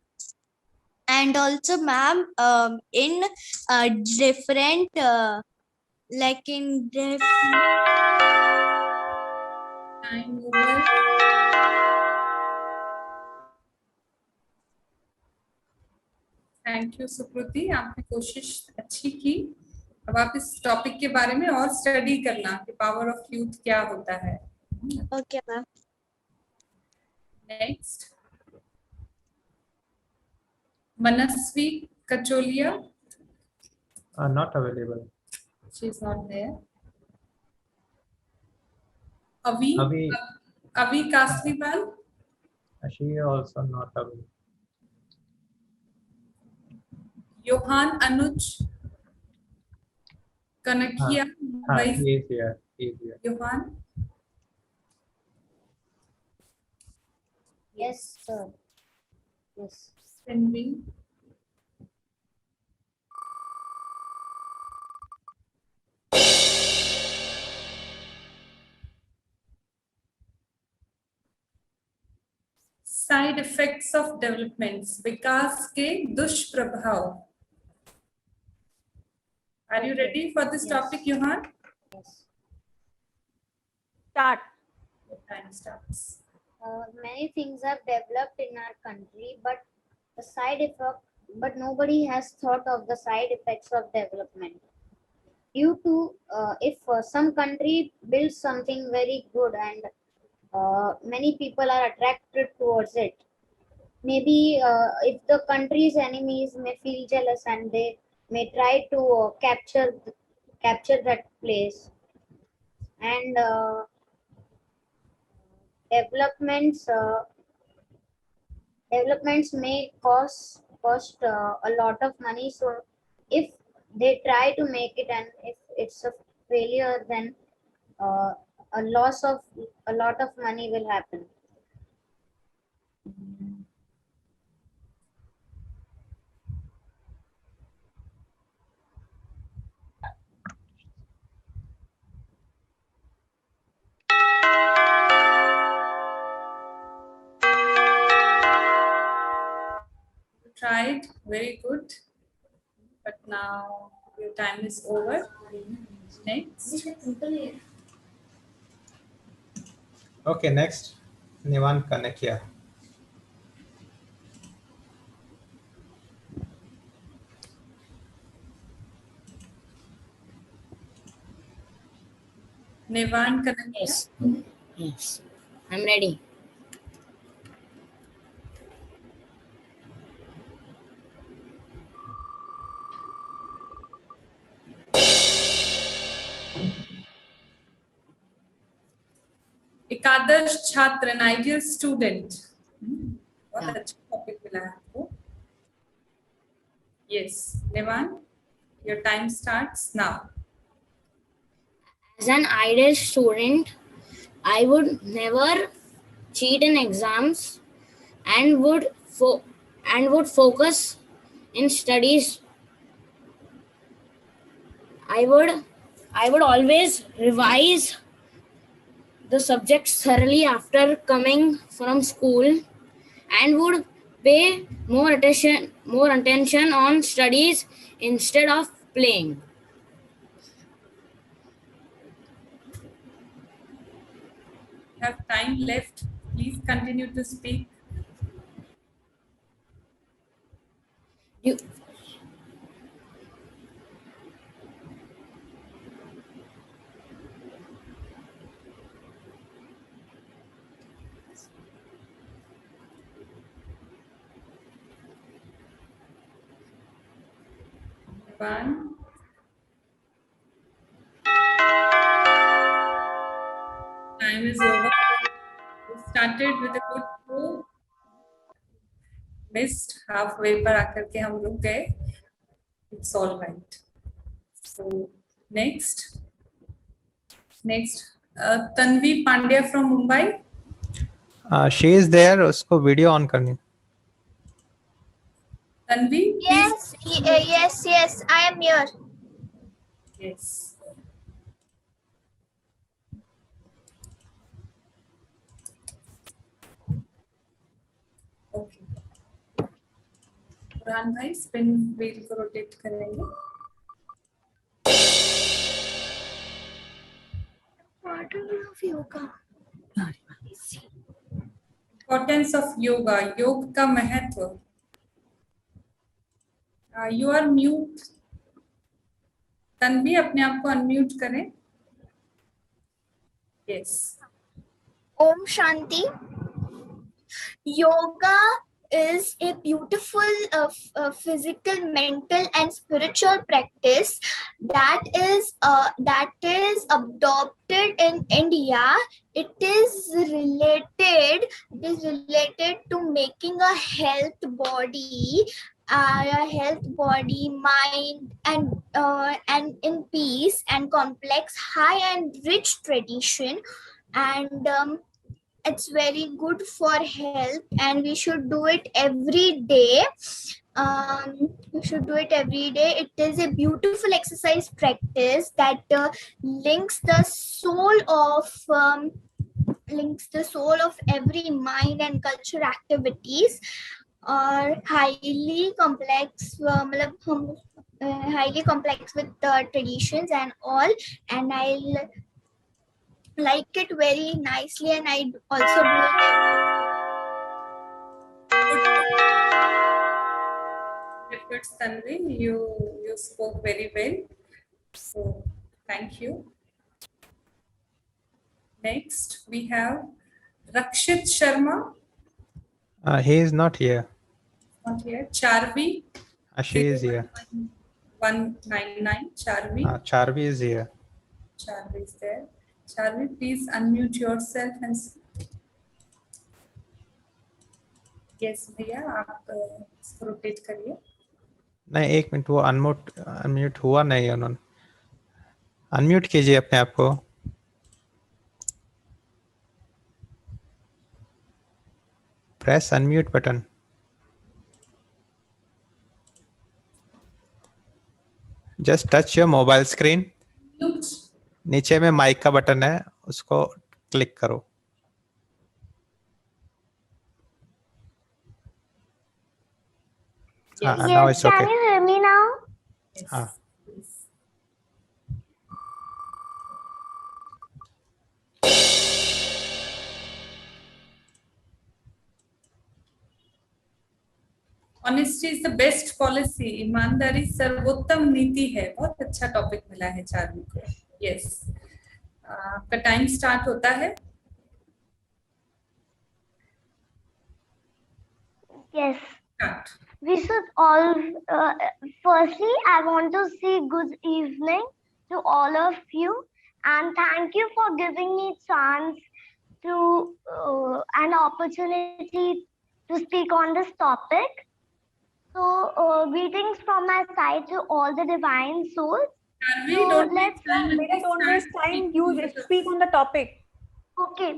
Speaker 10: And also ma'am, in different like in
Speaker 9: Time over. Thank you Sukriti, आपने कोशिश अच्छी की। अब आप इस टॉपिक के बारे में और स्टडी करना कि पावर ऑफ यूथ क्या होता है।
Speaker 10: okay ma'am.
Speaker 9: Next, Manasvi Kacholia.
Speaker 6: Not available.
Speaker 9: She is not there. Avi Kasliwal.
Speaker 6: She also not available.
Speaker 9: Johan Anuj Kanakia.
Speaker 6: He is here.
Speaker 9: Johan.
Speaker 1: yes sir, yes.
Speaker 9: Senvi. Side effects of developments, विकास के दुष्प्रभाव। Are you ready for this topic Johan?
Speaker 3: Start.
Speaker 9: Time starts.
Speaker 11: Many things are developed in our country, but the side effect, but nobody has thought of the side effects of development. Due to if some country builds something very good and many people are attracted towards it. Maybe if the country's enemies may feel jealous and they may try to capture that place. And developments may cost a lot of money. So if they try to make it and if it's a failure, then a loss of a lot of money will happen.
Speaker 9: Tried, very good. But now your time is over. Next.
Speaker 6: Okay, next. Nivan Kanakia.
Speaker 9: Nivan Kanakia.
Speaker 12: Yes. Yes. I'm ready.
Speaker 9: एक आदर्श छात्र, an ideal student. बहुत अच्छा topic मिला है आपको. Yes, Nivan, your time starts now.
Speaker 12: As an ideal student, I would never cheat in exams and would focus in studies. I would always revise the subjects thoroughly after coming from school and would pay more attention on studies instead of playing.
Speaker 9: You have time left. Please continue to speak. Nivan. Time is over. We started with a good flow. Missed halfway पर आकर के हम रुक गए. It's all right. So next, Tanvi Pandya from Mumbai.
Speaker 6: She is there. उसको video on करनी.
Speaker 9: Tanvi.
Speaker 13: Yes, yes, I am here.
Speaker 9: Yes. Okay. Quran भाई spin wheel को rotate करेंगे. Importance of yoga. योग का महत्व. You are mute. तन्वी अपने आप को unmute करें. Yes.
Speaker 13: Om Shanti. Yoga is a beautiful physical, mental, and spiritual practice that is adopted in India. It is related to making a health body, mind, and in peace and complex, high and rich tradition, and it's very good for health, and we should do it every day. It is a beautiful exercise practice that links the soul of every mind and culture activities. Or highly complex with traditions and all, and I'll like it very nicely, and I also do it.
Speaker 9: Good, Tanvi. You spoke very well. So thank you. Next, we have Rakshit Sharma,
Speaker 6: He is not here.
Speaker 9: not here. Charvi,
Speaker 6: She is here.
Speaker 9: 199. Charvi,
Speaker 6: Charvi is here.
Speaker 9: Charvi is there. Charvi, please unmute yourself and yes, भैया आप इसको rotate करिए.
Speaker 6: नहीं, एक minute, वो unmute हुआ नहीं है उन्होंने. अनम्यूट कीजिए अपने आप को. Press unmute button. Just touch your mobile screen. नीचे में माइक का बटन है, उसको क्लिक करो. Now it's okay.
Speaker 7: Can you hear me now?
Speaker 6: हाँ.
Speaker 9: Honesty is the best policy. ईमानदारी सर्वोत्तम नीति है. बहुत अच्छा टॉपिक मिला है चार्वी को. Yes. आपका टाइम स्टार्ट होता है.
Speaker 7: Yes.
Speaker 9: Start.
Speaker 7: We should all, firstly, I want to say good evening to all of you and thank you for giving me chance to an opportunity to speak on this topic. So, greetings from my side to all the divine souls.
Speaker 9: Charvi,
Speaker 7: So,
Speaker 9: don't
Speaker 7: let's
Speaker 3: Don't waste time. You just speak on the topic.
Speaker 7: Okay.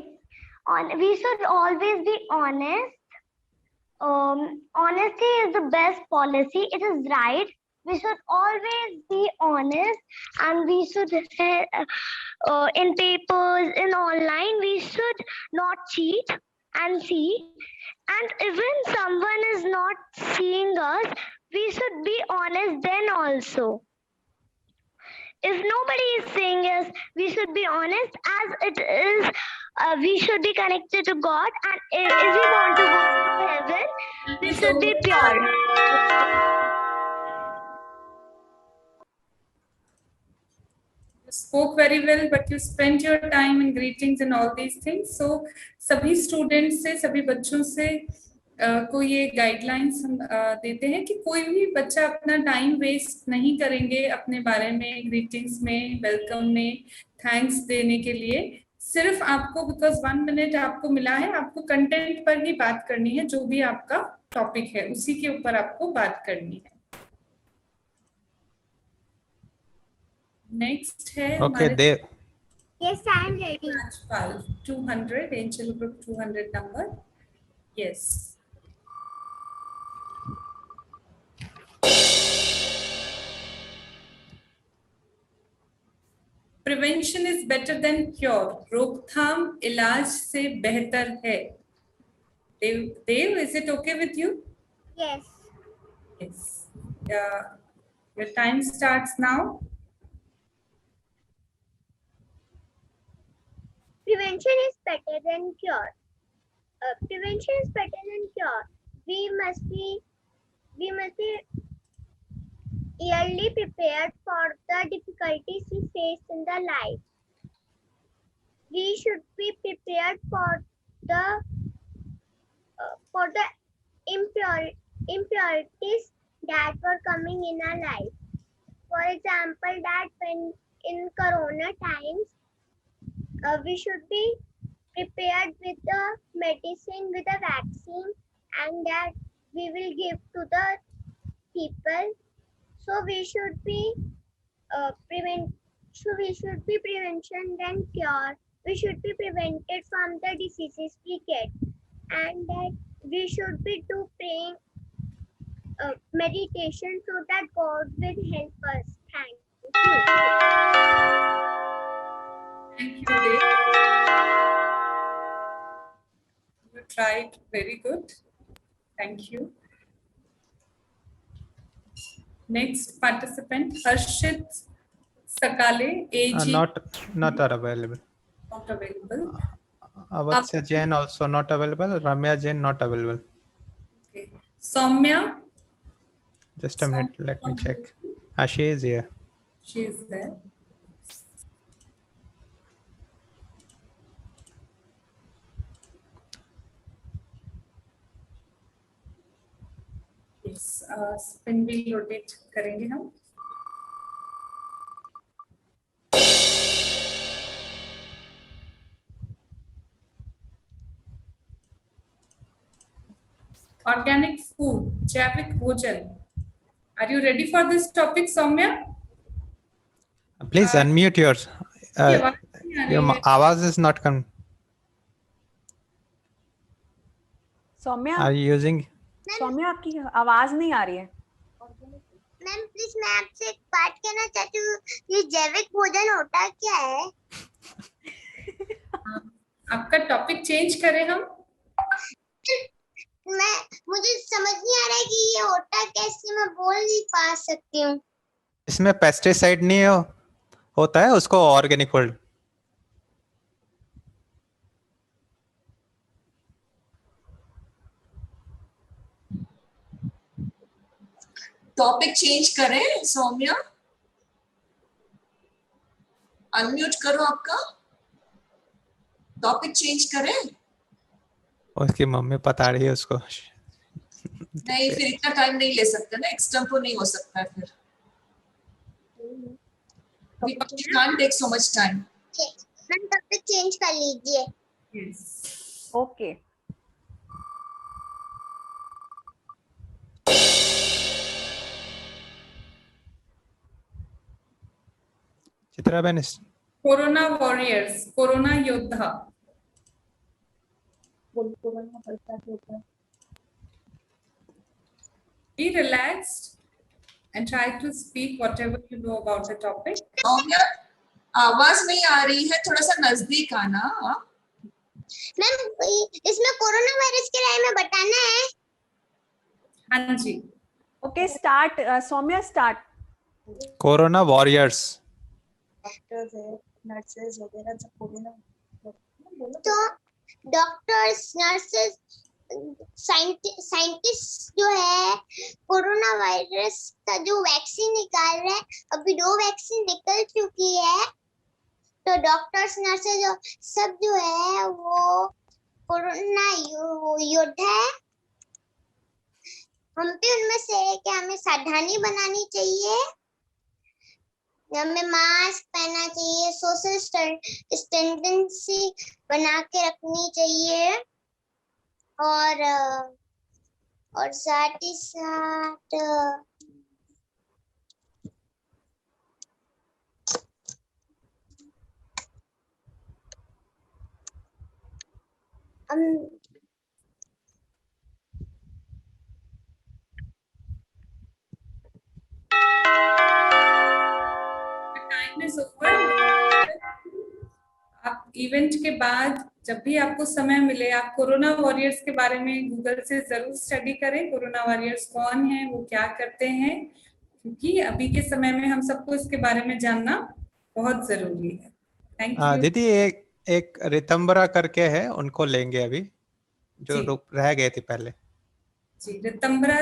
Speaker 7: We should always be honest. Honesty is the best policy. It is right. We should always be honest, and we should in papers, in online, we should not cheat and see. And even someone is not seeing us, we should be honest then also. If nobody is seeing us, we should be honest as it is. We should be connected to God, and if we want to go to heaven, we should be pure.
Speaker 9: You spoke very well, but you spent your time in greetings and all these things. So सभी students से, सभी बच्चों से को ये guidelines हम देते हैं कि कोई भी बच्चा अपना टाइम वेस्ट नहीं करेंगे अपने बारे में, ग्रीटिंग्स में, वेलकम में, थैंक्स देने के लिए. सिर्फ आपको, बिकॉज 1 मिनट आपको मिला है, आपको कंटेंट पर ही बात करनी है. जो भी आपका टॉपिक है उसी के ऊपर आपको बात करनी है. नेक्स्ट है
Speaker 6: Okay, Dev.
Speaker 7: Yes, I am ready.
Speaker 9: Rajpal 200, angel group 200 number. Yes. Prevention is better than cure. रोकथाम इलाज से बेहतर है. Dev, is it okay with you?
Speaker 7: Yes.
Speaker 9: Yes. Your time starts now.
Speaker 7: Prevention is better than cure. Prevention is better than cure. We must be yearly prepared for the difficulties we face in the life. We should be prepared for the impurities that were coming in our life. For example, that when in Corona times, we should be prepared with the medicine, with the vaccine, and that we will give to the people. So we should be prevention than cure. We should be prevented from the diseases we get, and that we should be praying meditation so that God will help us. Thank you.
Speaker 9: Thank you, Dev. You tried very good. Thank you. Next participant, Harshit Sakale, AG.
Speaker 6: Not available.
Speaker 9: Not available.
Speaker 6: Avatsya Jain also not available. Ramya Jain not available.
Speaker 9: Okay. Soumya.
Speaker 6: Just a minute, let me check. She is here.
Speaker 9: She is there. Spin wheel rotate करेंगे हम। Organic food, जैविक भोजन। Are you ready for this topic, Soumya?
Speaker 6: Please unmute yours. Your आवाज is not come.
Speaker 3: Saumya,
Speaker 6: Are you using?
Speaker 3: Saumya आपकी आवाज नहीं आ रही है।
Speaker 13: मैम प्लीज मैं आपसे एक बात कहना चाहती हूँ, ये जैविक भोजन होता क्या है?
Speaker 9: आपका टॉपिक चेंज करें हम?
Speaker 13: मुझे समझ नहीं आ रहा है कि ये होता कैसे, मैं बोल नहीं पा सकती हूँ।
Speaker 6: इसमें पेस्टिसाइड नहीं होता है, उसको ऑर्गेनिक फूड।
Speaker 8: टॉपिक चेंज करें सौम्या? अनम्यूट करो आपका, टॉपिक चेंज करें।
Speaker 6: उसकी मम्मी बता रही है उसको।
Speaker 8: नहीं, फिर इतना टाइम नहीं ले सकते ना, एक्सटेम्पो नहीं हो सकता है फिर। We can't take so much time.
Speaker 13: Ma'am topic change कर लीजिए।
Speaker 3: ओके।
Speaker 6: चित्रा बहन,
Speaker 9: कोरोना वॉरियर्स, कोरोना योद्धा। Be relaxed and try to speak whatever you know about the topic.
Speaker 8: Saumya, आवाज नहीं आ रही है, थोड़ा सा नजदीक आना।
Speaker 13: मैम इसमें कोरोना वायरस के बारे में बताना है।
Speaker 9: हाँ जी।
Speaker 3: Okay start Saumya, start.
Speaker 6: Corona warriors.
Speaker 13: Doctors है, नर्सेस वगैरह सब कोरोना। तो डॉक्टर्स, नर्सेस, साइंटिस्ट जो है कोरोना वायरस का जो वैक्सीन निकाल रहे हैं, अभी 2 वैक्सीन निकल चुकी है। तो डॉक्टर्स, नर्सेस सब जो है वो कोरोना योद्धा है। हम भी उनमें से है कि हमें सावधानी बनानी चाहिए, हमें मास्क पहनना चाहिए, सोशल डिस्टेंसिंग बना के रखनी चाहिए, और साथ ही साथ
Speaker 9: टाइम इज ओवर। आप इवेंट के बाद जब भी आपको समय मिले, आप कोरोना वॉरियर्स के बारे में गूगल से जरूर स्टडी करें। कोरोना वॉरियर्स कौन है, वो क्या करते हैं, क्योंकि अभी के समय में हम सबको इसके बारे में जानना बहुत जरूरी है। Thank you.
Speaker 6: दीदी, एक रितंबरा करके है, उनको लेंगे अभी, जो रह गए थे पहले।
Speaker 9: जी, रितंबरा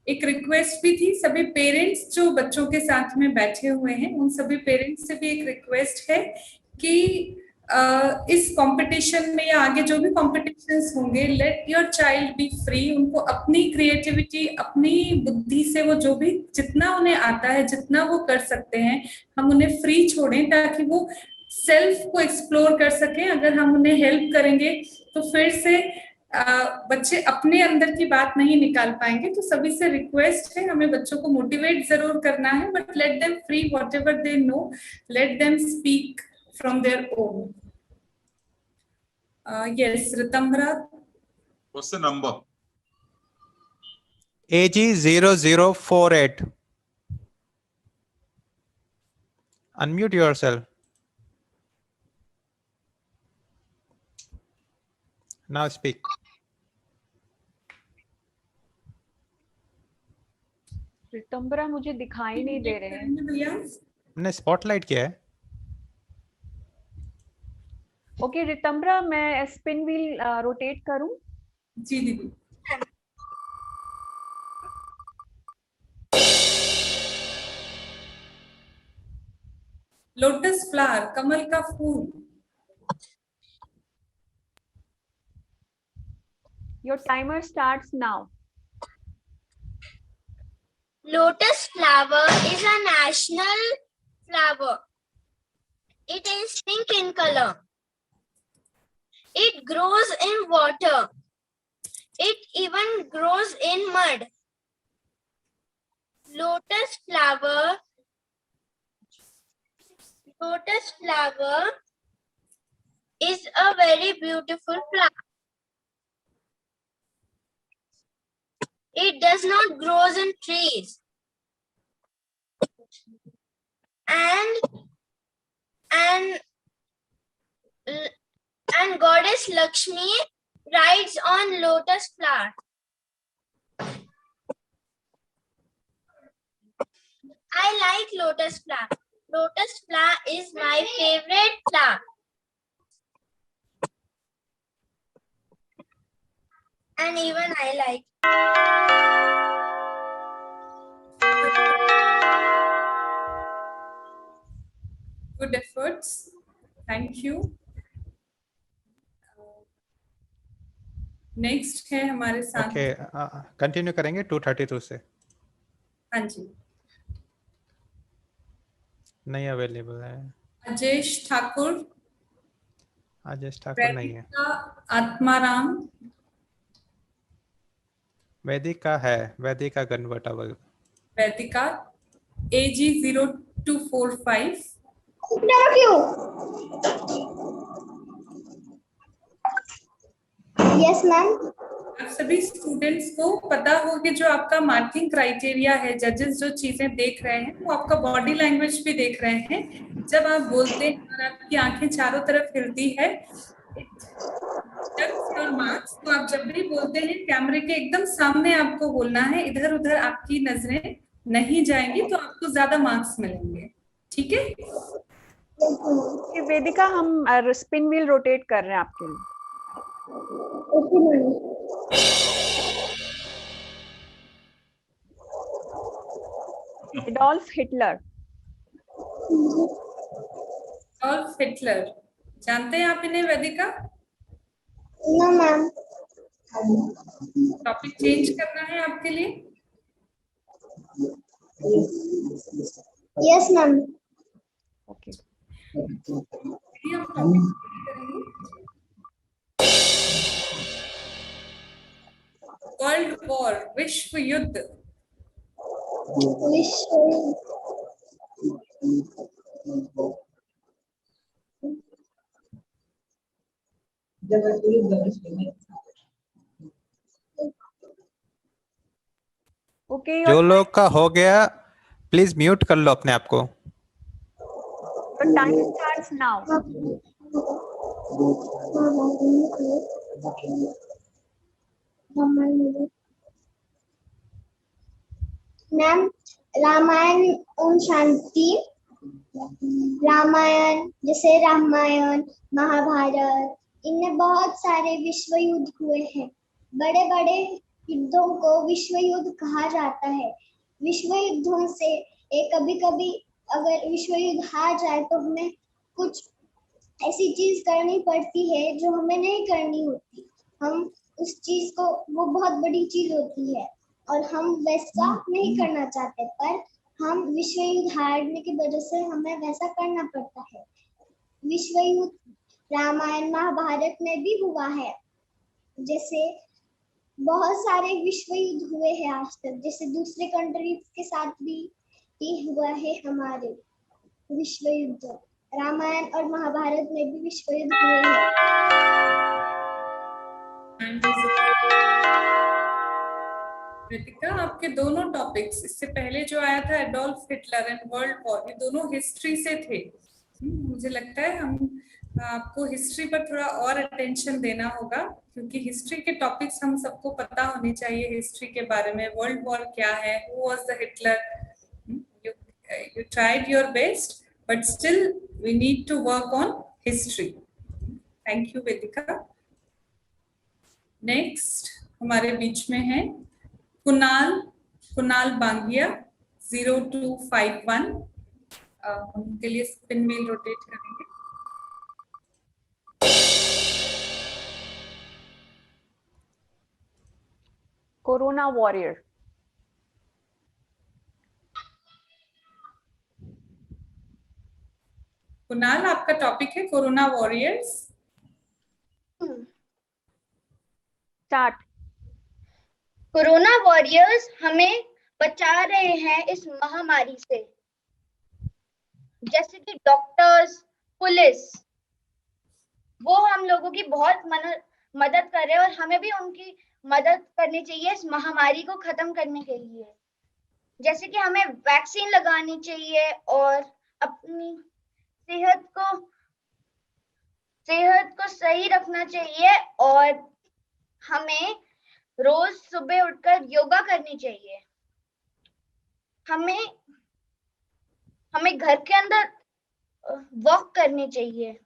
Speaker 9: एक रिक्वेस्ट भी थी, सभी पेरेंट्स जो बच्चों के साथ में बैठे हुए हैं, उन सभी पेरेंट्स से भी एक रिक्वेस्ट है कि इस कंपटीशन में या आगे जो भी कॉम्पिटिशन्स होंगे, let your child B free. उनको अपनी क्रिएटिविटी, अपनी बुद्धि से वो जो भी जितना उन्हें आता है, जितना वो कर सकते हैं, हम उन्हें फ्री छोड़ें ताकि वो सेल्फ को एक्सप्लोर कर सकें। अगर हम उन्हें हेल्प करेंगे तो फिर से बच्चे अपने अंदर की बात नहीं निकाल पाएंगे। तो सभी से रिक्वेस्ट है, हमें बच्चों को मोटिवेट जरूर करना है, but let them free, whatever they know, let them speak from their own. Yes, Ritambra.
Speaker 14: What's the number?
Speaker 6: AG0048. Unmute yourself. Now speak.
Speaker 3: Ritambara मुझे दिखाई नहीं दे रहे हैं।
Speaker 6: हमने स्पॉटलाइट किया है।
Speaker 3: ओके रितंबरा, मैं स्पिन व्हील रोटेट करूं?
Speaker 9: जी दीदी। लोटस फ्लावर, कमल का फूल।
Speaker 3: Your timer starts now.
Speaker 13: Lotus flower is a national flower. It is pink in color. It grows in water. It even grows in mud. Lotus flower is a very beautiful flower. It does not grow in trees. And goddess Lakshmi rides on lotus flower. I like lotus flower. Lotus flower is my favorite flower. And even I like.
Speaker 9: Good efforts. Thank you. Next है हमारे साथ।
Speaker 6: Okay, continue करेंगे 232 से।
Speaker 9: हाँ जी,
Speaker 6: नहीं available है।
Speaker 9: अजेश ठाकुर
Speaker 6: नहीं है।
Speaker 9: आत्माराम
Speaker 6: वैदिका है, Vaidika convertible.
Speaker 9: Vaidika AG 0245।
Speaker 7: Yes ma'am.
Speaker 9: आप सभी स्टूडेंट्स को पता हो कि जो आपका मार्किंग क्राइटेरिया है, जजेस जो चीजें देख रहे हैं वो आपका बॉडी लैंग्वेज भी देख रहे हैं। जब आप बोलते हैं और आपकी आंखें चारों तरफ हिलती है योर मार्क्स, तो आप जब भी बोलते हैं कैमरे के एकदम सामने आपको बोलना है, इधर उधर आपकी नजरें नहीं जाएंगी, तो आपको ज्यादा मार्क्स मिलेंगे। ठीक है
Speaker 3: वेदिका, हम स्पिन व्हील रोटेट कर रहे हैं आपके लिए। Adolf Hitler.
Speaker 9: एडोल्फ हिटलर जानते हैं आप इन्हें Vedika?
Speaker 7: No ma'am.
Speaker 9: Topic change करना है आपके लिए?
Speaker 7: Yes ma'am.
Speaker 3: ओके,
Speaker 9: हम टॉपिक करेंगे। वर्ल्ड वॉर, विश्व युद्ध।
Speaker 3: ओके,
Speaker 6: जो लोग का हो गया प्लीज म्यूट कर लो अपने आप को।
Speaker 3: your time starts now.
Speaker 7: Ma'am, Ramayana ओम शांति। रामायण जैसे रामायण, महाभारत, इनमें बहुत सारे विश्व युद्ध हुए हैं। बड़े बड़े युद्धों को विश्व युद्ध कहा जाता है। विश्व युद्धों से कभी कभी अगर विश्व युद्ध हार जाए तो हमें कुछ ऐसी चीज करनी पड़ती है जो हमें नहीं करनी होती। हम उस चीज को, वो बहुत बड़ी चीज होती है और हम वैसा नहीं करना चाहते, पर हम विश्व युद्ध हारने की वजह से हमें वैसा करना पड़ता है। विश्व युद्ध रामायण महाभारत में भी हुआ है। जैसे बहुत सारे विश्व युद्ध हुए हैं आज तक, जैसे दूसरे कंट्रीज के साथ भी हुआ है हमारे विश्व युद्ध। रामायण और महाभारत में भी विश्व युद्ध हुए हैं।
Speaker 9: कृतिका, आपके दोनों टॉपिक्स, इससे पहले जो आया था Adolf Hitler and world war, ये दोनों हिस्ट्री से थे। मुझे लगता है हम आपको हिस्ट्री पर थोड़ा और अटेंशन देना होगा, क्योंकि हिस्ट्री के टॉपिक्स हम सबको पता होने चाहिए हिस्ट्री के बारे में। वर्ल्ड वॉर क्या है, who was the Hitler, you tried your best, but still we need to work on history. Thank you Vedika. Next हमारे बीच में है कुणाल बांगिया 0251। हम उनके लिए स्पिन व्हील रोटेट करेंगे।
Speaker 3: Corona warrior.
Speaker 9: कुणाल, आपका टॉपिक है corona warriors.
Speaker 3: Start.
Speaker 11: Corona warriors हमें बचा रहे हैं इस महामारी से, जैसे कि डॉक्टर्स, पुलिस, वो हम लोगों की बहुत मदद कर रहे हैं और हमें भी उनकी मदद करनी चाहिए इस महामारी को खत्म करने के लिए. जैसे कि हमें वैक्सीन लगानी चाहिए और अपनी सेहत को सही रखना चाहिए और हमें रोज सुबह उठकर योगा करनी चाहिए. हमें घर के अंदर वॉक करनी चाहिए.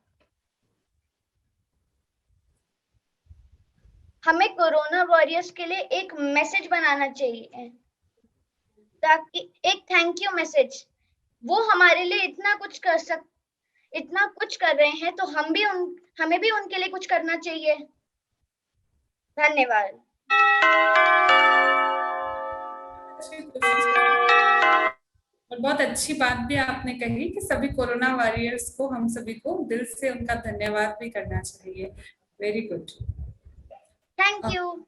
Speaker 11: हमें कोरोना वॉरियर्स के लिए एक मैसेज बनाना चाहिए, ताकि एक थैंक यू मैसेज. वो हमारे लिए इतना कुछ कर रहे हैं, तो हमें भी उनके लिए कुछ करना चाहिए. धन्यवाद.
Speaker 9: और बहुत अच्छी बात भी आपने कही कि सभी कोरोना वॉरियर्स को, हम सभी को दिल से उनका धन्यवाद भी करना चाहिए. Very good.
Speaker 11: Thank you.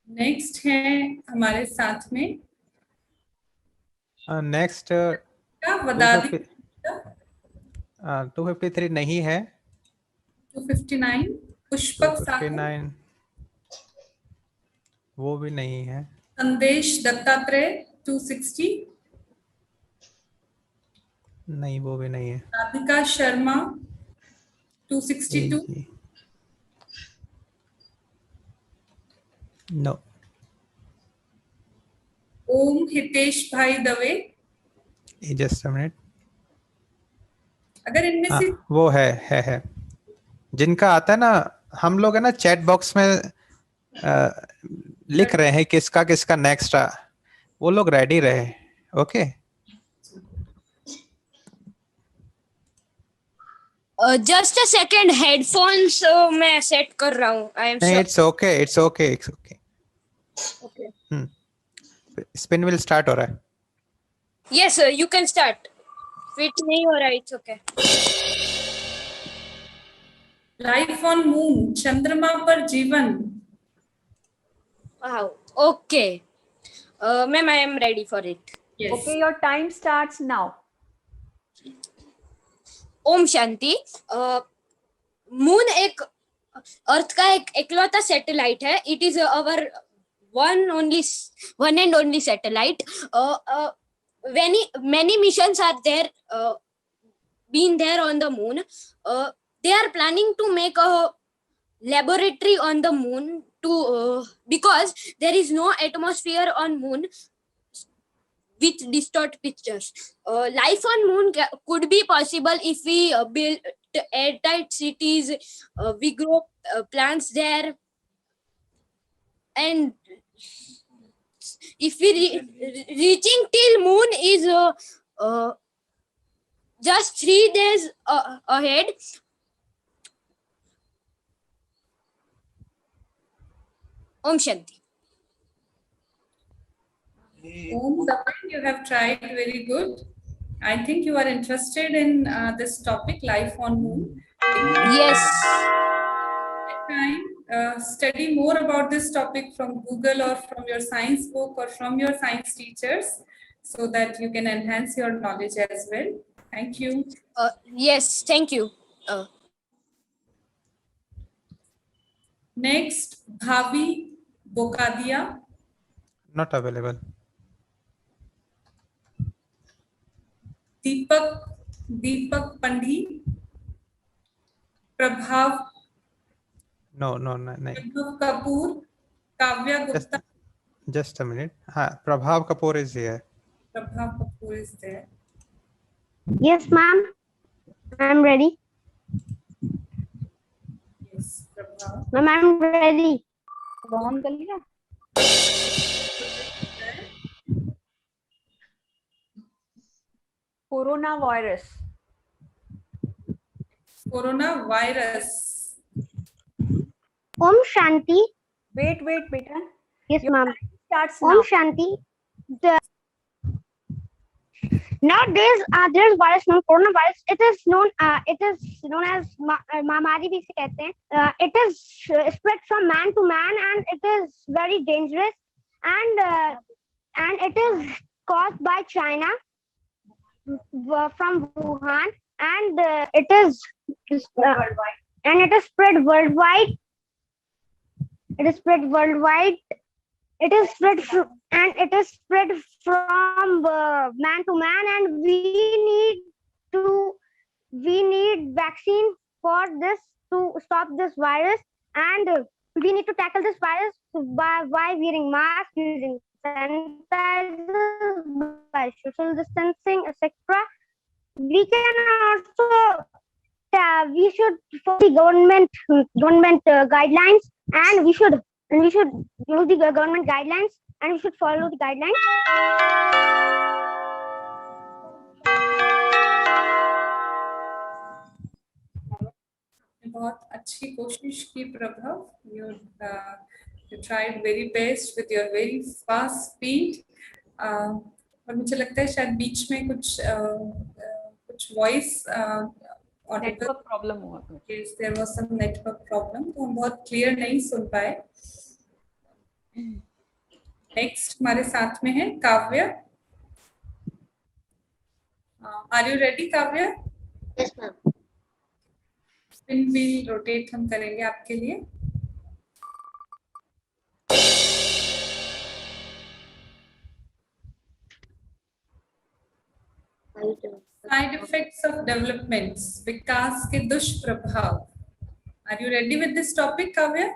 Speaker 9: Next है हमारे साथ में
Speaker 6: नेक्स्ट 253 नहीं है.
Speaker 9: 259 पुष्पक साहू.
Speaker 6: 259 वो भी नहीं है.
Speaker 9: संदेश दत्तात्रेय 260.
Speaker 6: नहीं, वो भी नहीं है.
Speaker 9: राधिका शर्मा 262.
Speaker 6: नो.
Speaker 9: ओम हितेश भाई दवे.
Speaker 6: Just a minute.
Speaker 9: अगर इनमें से
Speaker 6: वो है जिनका आता है ना, हम लोग है ना चैट बॉक्स में लिख रहे हैं किसका किसका नेक्स्ट, वो लोग रेडी रहे. Okay.
Speaker 12: Just a second, headphones मैं सेट कर रहा हूँ. आई एम
Speaker 6: नहीं, it's okay. Spin will start हो रहा है.
Speaker 12: Yes you can start. Fit नहीं हो रहा, it's okay.
Speaker 9: Life on moon, चंद्रमा पर जीवन.
Speaker 12: Okay ma'am, I am ready for it.
Speaker 3: Okay, your time starts now.
Speaker 12: Om Shanti. Moon एक अर्थ का एक इकलौता सैटेलाइट है. It is our one and only satellite. Many missions are there, been there on the moon. They are planning to make a laboratory on the moon because there is no atmosphere on moon which distort pictures. Life on moon could be possible if we build airtight cities, we grow plants there, and if we reaching till moon is just 3 days ahead. Om Shanti.
Speaker 9: Om Daman, you have tried very good. I think you are interested in this topic, life on moon.
Speaker 12: Yes.
Speaker 9: Study more about this topic from Google or from your science book or from your science teachers, so that you can enhance your knowledge as well. Thank you.
Speaker 12: Yes, thank you.
Speaker 9: Next, Bhavi Bokadia.
Speaker 6: Not available.
Speaker 9: Deepak Pandhi. Prabhav.
Speaker 6: No.
Speaker 9: Prabhav Kapoor. Kavya Gupta.
Speaker 6: Just a minute. Prabhav Kapoor is here.
Speaker 9: Prabhav Kapoor is there.
Speaker 7: Yes, ma'am. I'm ready.
Speaker 9: Yes, Prabhav.
Speaker 7: Ma'am, I'm ready.
Speaker 3: Coronavirus.
Speaker 9: Coronavirus.
Speaker 7: Om Shanti.
Speaker 3: Wait, beta.
Speaker 15: Yes,
Speaker 3: Your
Speaker 15: ma'am.
Speaker 3: time starts
Speaker 15: Om
Speaker 3: now.
Speaker 15: Shanti. Nowadays, there's virus known coronavirus. It is known as Mahamari भी से कहते हैं. It is spread from man to man, and it is very dangerous. And it is caused by China from Wuhan, and it is spread worldwide. It is spread worldwide. It is spread from man to man, and we need vaccine for this to stop this virus, and we need to tackle this virus by wearing masks, using sanitizers, by social distancing, etc. We can also we should follow the government guidelines, and we should use the government guidelines, and we should follow the guidelines.
Speaker 9: बहुत अच्छी कोशिश की प्रभव. You tried very best with your very fast speed. और मुझे लगता है शायद बीच में कुछ वॉइस
Speaker 3: नेटवर्क प्रॉब्लम हुआ.
Speaker 9: Yes, there was some network problem, तो हम बहुत क्लियर नहीं सुन पाए. नेक्स्ट हमारे साथ में है Kavya. Are you ready Kavya?
Speaker 11: Yes ma'am.
Speaker 9: Spin wheel rotate हम करेंगे आपके लिए. साइड इफेक्ट्स ऑफ डेवलपमेंट्स, विकास के दुष्प्रभाव. Are you ready with this topic Kavya?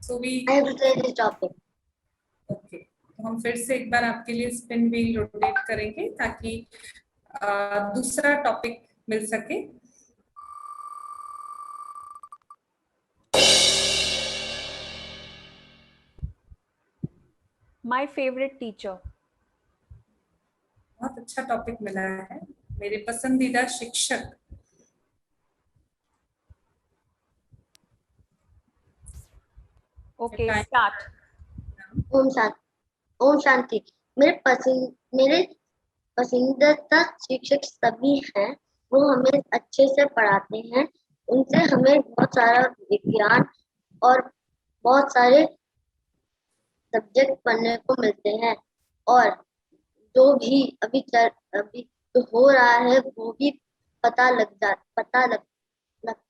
Speaker 9: So we
Speaker 11: I have read this topic.
Speaker 9: Okay. तो हम फिर से एक बार आपके लिए स्पिन व्हील रोटेट करेंगे ताकि दूसरा टॉपिक मिल सके.
Speaker 3: My favorite teacher.
Speaker 9: बहुत अच्छा टॉपिक मिला है. मेरे पसंदीदा शिक्षक.
Speaker 3: Okay, start.
Speaker 11: ओम शांति. मेरे पसंदीदा शिक्षक सभी हैं. वो हमें अच्छे से पढ़ाते हैं. उनसे हमें बहुत सारा विज्ञान और बहुत सारे सब्जेक्ट पढ़ने को मिलते हैं, और जो भी अभी जो हो रहा है वो भी पता लगता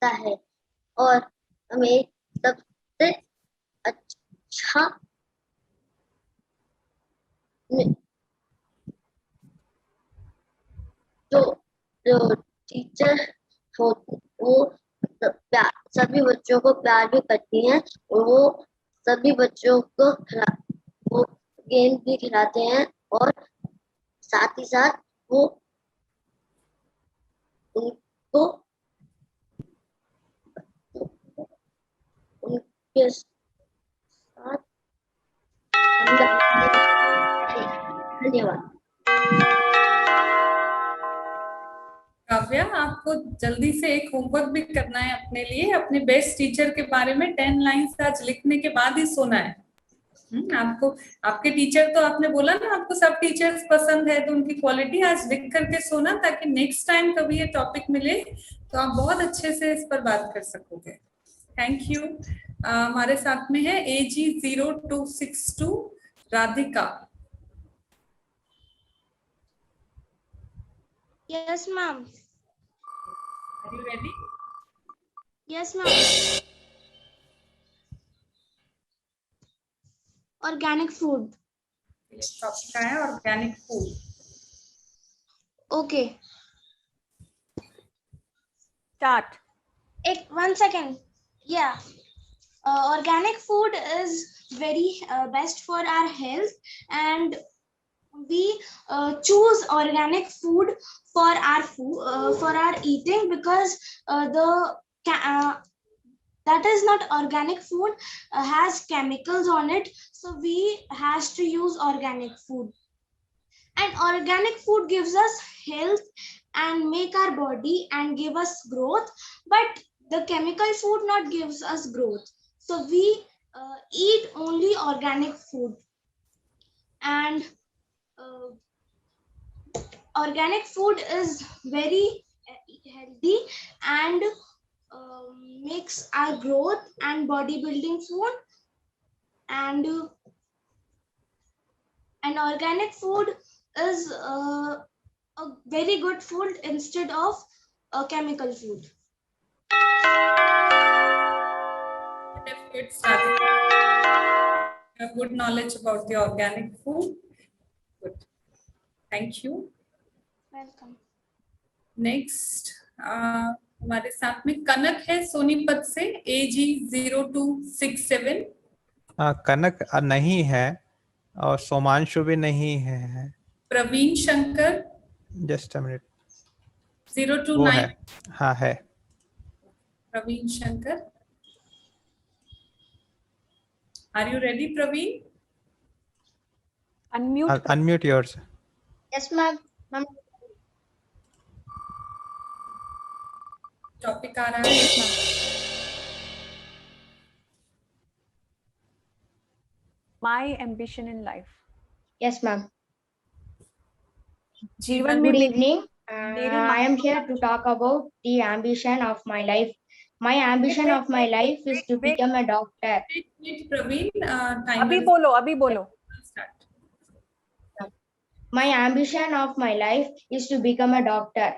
Speaker 11: है, और हमें सबसे अच्छा जो टीचर हो वो सभी बच्चों को प्यार भी करती हैं. वो सभी बच्चों को वो गेम भी खिलाते हैं, और साथ ही साथ वो उनको उनके साथ. धन्यवाद.
Speaker 9: काव्या, आपको जल्दी से एक होमवर्क भी करना है अपने लिए. अपने बेस्ट टीचर के बारे में 10 लाइन्स आज लिखने के बाद ही सोना है. आपको आपके टीचर तो आपने बोला ना आपको सब टीचर्स पसंद है, तो उनकी क्वालिटी आज लिख करके सोना, ताकि नेक्स्ट टाइम कभी ये टॉपिक मिले तो आप बहुत अच्छे से इस पर बात कर सकोगे. Thank you. हमारे साथ में है AG0262 Radhika.
Speaker 13: Yes, ma'am.
Speaker 9: Are you ready?
Speaker 13: Yes, ma'am. Organic food.
Speaker 9: Topic का है organic food.
Speaker 13: Okay.
Speaker 3: Start.
Speaker 13: 1 second. Yeah. Organic food is very best for our health, and we choose organic food for our eating, because that is not organic food has chemicals on it, so we has to use organic food. And organic food gives us health
Speaker 16: and make our body and give us growth, but the chemical food not gives us growth. So we eat only organic food, and organic food is very healthy and makes our growth and bodybuilding food, and organic food is a very good food instead of chemical food.
Speaker 9: Good start. You have good knowledge about the organic food. Good. Thank you.
Speaker 16: Welcome.
Speaker 9: Next हमारे साथ में कनक है सोनीपत से AG0267।
Speaker 6: कनक नहीं है और सोमांशु भी नहीं है।
Speaker 9: Praveen Shankar
Speaker 6: just a minute
Speaker 9: 029
Speaker 6: वो है, हाँ है।
Speaker 9: Praveen Shankar, are you ready Praveen?
Speaker 6: Unmute yours.
Speaker 11: Yes, ma'am.
Speaker 9: Topic आ रहा है।
Speaker 3: My ambition in life.
Speaker 17: Yes, ma'am.
Speaker 3: जीवन
Speaker 17: Good
Speaker 3: में
Speaker 17: evening. I am here to talk about the ambition of my life. My ambition of my life is to become a doctor.
Speaker 9: Praveen
Speaker 3: अभी बोलो, अभी बोलो।
Speaker 17: My ambition of my life is to become a doctor.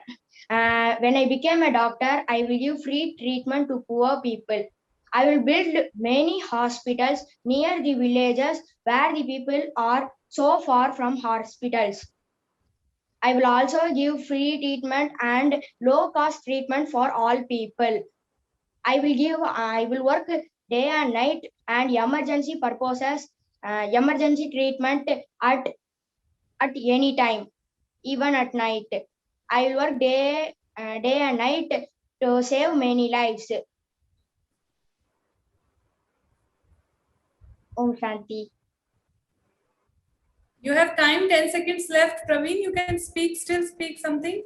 Speaker 17: When I become a doctor, I will give free treatment to poor people. I will build many hospitals near the villages where the people are so far from hospitals. I will also give free treatment and low cost treatment for all people. I will work day and night and emergency purposes, emergency treatment at any time, even at night. I will work day and night to save many lives. Om Shanti.
Speaker 9: You have time, 10 seconds left. Praveen, you can still speak something.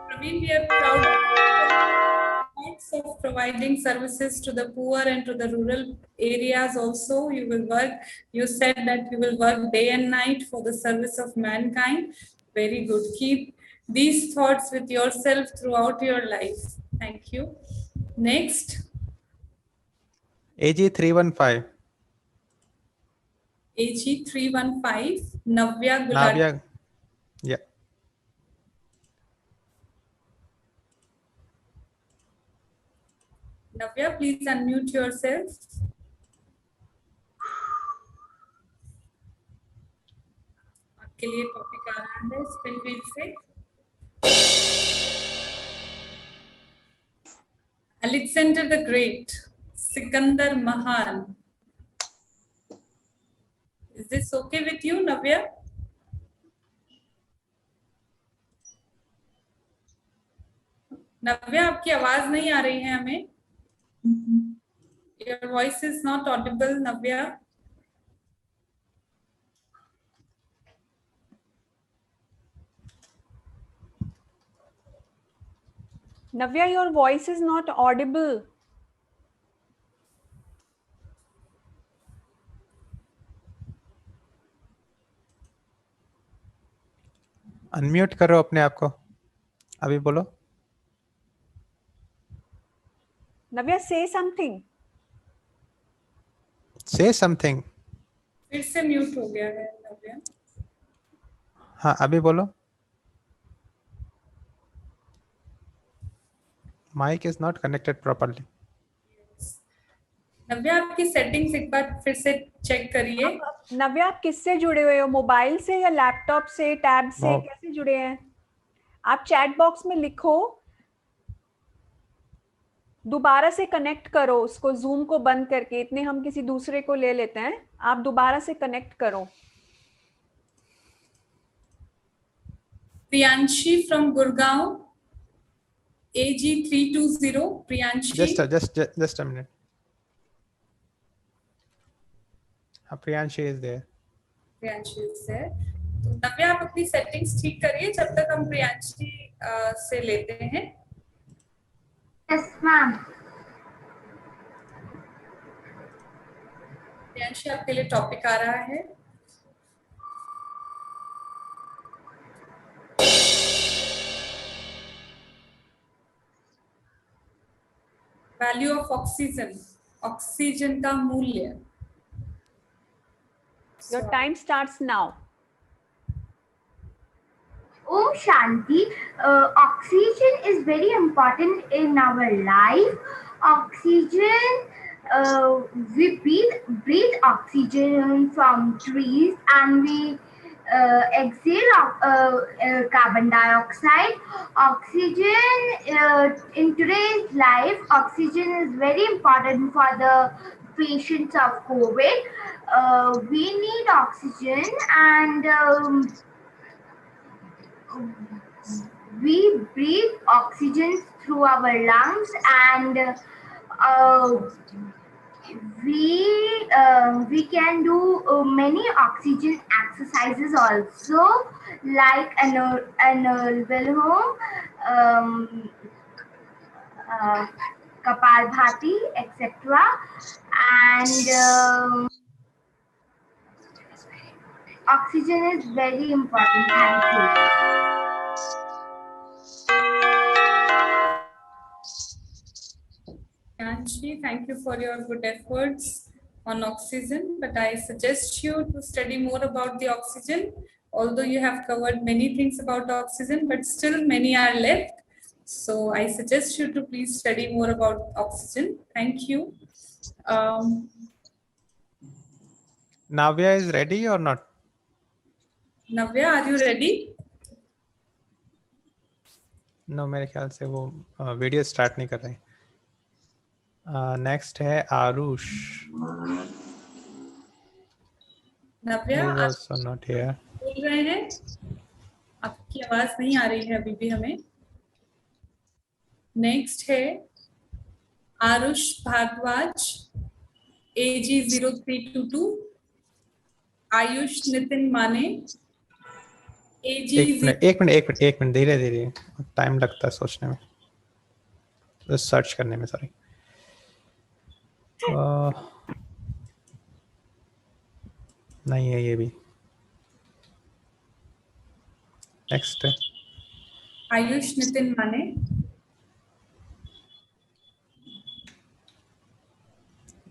Speaker 9: Praveen, we are proud of providing services to the poor and to the rural areas also. You will work, you said that you will work day and night for the service of mankind. Very good. Keep these thoughts with yourself throughout your life. Thank you. Next.
Speaker 6: AG315.
Speaker 9: AG315. Navya Gulati.
Speaker 6: Navya. Yeah.
Speaker 9: Navya, please unmute yourself. आपके लिए topic आ रहा है स्पिनवील से। Alexander the Great, Sikandar Mahan. Is this okay with you, Navya? नव्या, आपकी आवाज नहीं आ रही है हमें। Your voice is not audible, Navya.
Speaker 3: Navya, your voice is not audible.
Speaker 6: Unmute करो अपने आप को, अभी बोलो।
Speaker 3: Navya, say something.
Speaker 6: Say something.
Speaker 9: फिर से म्यूट हो गया है नव्या।
Speaker 6: हाँ, अभी बोलो। Mic is not connected properly.
Speaker 9: नव्या, आपकी सेटिंग्स एक बार फिर से चेक करिए।
Speaker 3: नव्या, आप किससे जुड़े हुए हो? मोबाइल से या लैपटॉप से, टैब से, कैसे जुड़े हैं? आप चैट बॉक्स में लिखो, दोबारा से कनेक्ट करो उसको, जूम को बंद करके। इतने हम किसी दूसरे को ले लेते हैं, आप दोबारा से कनेक्ट करो।
Speaker 9: Priyanshi from Gurgaon, AG320. Priyanshi.
Speaker 6: Just a minute. Priyanshi is there.
Speaker 9: Priyanshi is there. तो नव्या आप अपनी सेटिंग्स ठीक करिए जब तक हम प्रियांशी से लेते हैं।
Speaker 7: Yes ma'am.
Speaker 9: प्रियांशी आपके लिए टॉपिक आ रहा है। वैल्यू ऑफ ऑक्सीजन, ऑक्सीजन का मूल्य।
Speaker 3: Your time starts now.
Speaker 7: Om Shanti. Oxygen is very important in our life. Oxygen, we breathe oxygen from trees, and we exhale carbon dioxide. Oxygen, in today's life, oxygen is very important for the patients of COVID. We need oxygen, and we breathe oxygen through our lungs, and we can do many oxygen exercises also, like Anulom, Kapalbhati, etc. And oxygen is very important. Thank you.
Speaker 9: Priyanshi, thank you for your good efforts on oxygen, but I suggest you to study more about the oxygen. Although you have covered many things about oxygen, but still many are left. So I suggest you to please study more about oxygen. Thank you.
Speaker 6: Navya is ready or not?
Speaker 9: Navya, are you ready?
Speaker 6: No, मेरे ख्याल से वो video start नहीं कर रहे। Next है आरुष।
Speaker 9: नव्या,
Speaker 6: He is also not here.
Speaker 9: बोल रहे हैं, आपकी आवाज नहीं आ रही है अभी भी हमें। नेक्स्ट है आरुष भारद्वाज, AG 0322, आयुष नितिन माने, AG
Speaker 6: एक मिनट धीरे धीरे, टाइम लगता है सोचने में, तो सर्च करने में, सॉरी। नहीं है ये भी। नेक्स्ट है
Speaker 9: आयुष नितिन माने,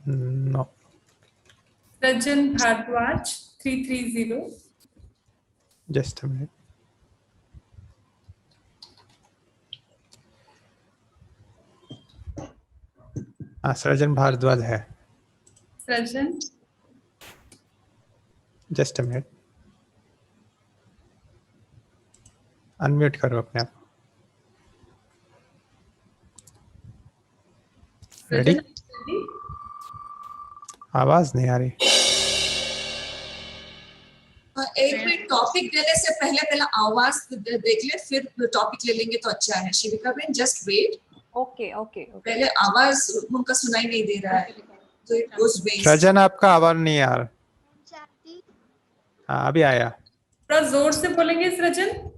Speaker 6: नो।
Speaker 9: सृजन भारद्वाज 330,
Speaker 6: जस्ट अ मिनट। सृजन भारद्वाज है।
Speaker 9: सृजन,
Speaker 6: जस्ट अ मिनट, अनम्यूट करो अपने आप। रेडी? आवाज नहीं आ रही।
Speaker 8: एक मिनट, टॉपिक देने से पहले आवाज देख ले, फिर टॉपिक ले लेंगे तो अच्छा है। Shivika ben, just wait.
Speaker 3: Okay okay,
Speaker 8: पहले आवाज उनका सुनाई नहीं दे रहा है, तो इट गोस वेस्ट।
Speaker 6: सृजन, आपका आवाज नहीं आ रहा। हाँ, अभी आया।
Speaker 9: थोड़ा जोर से बोलेंगे सृजन।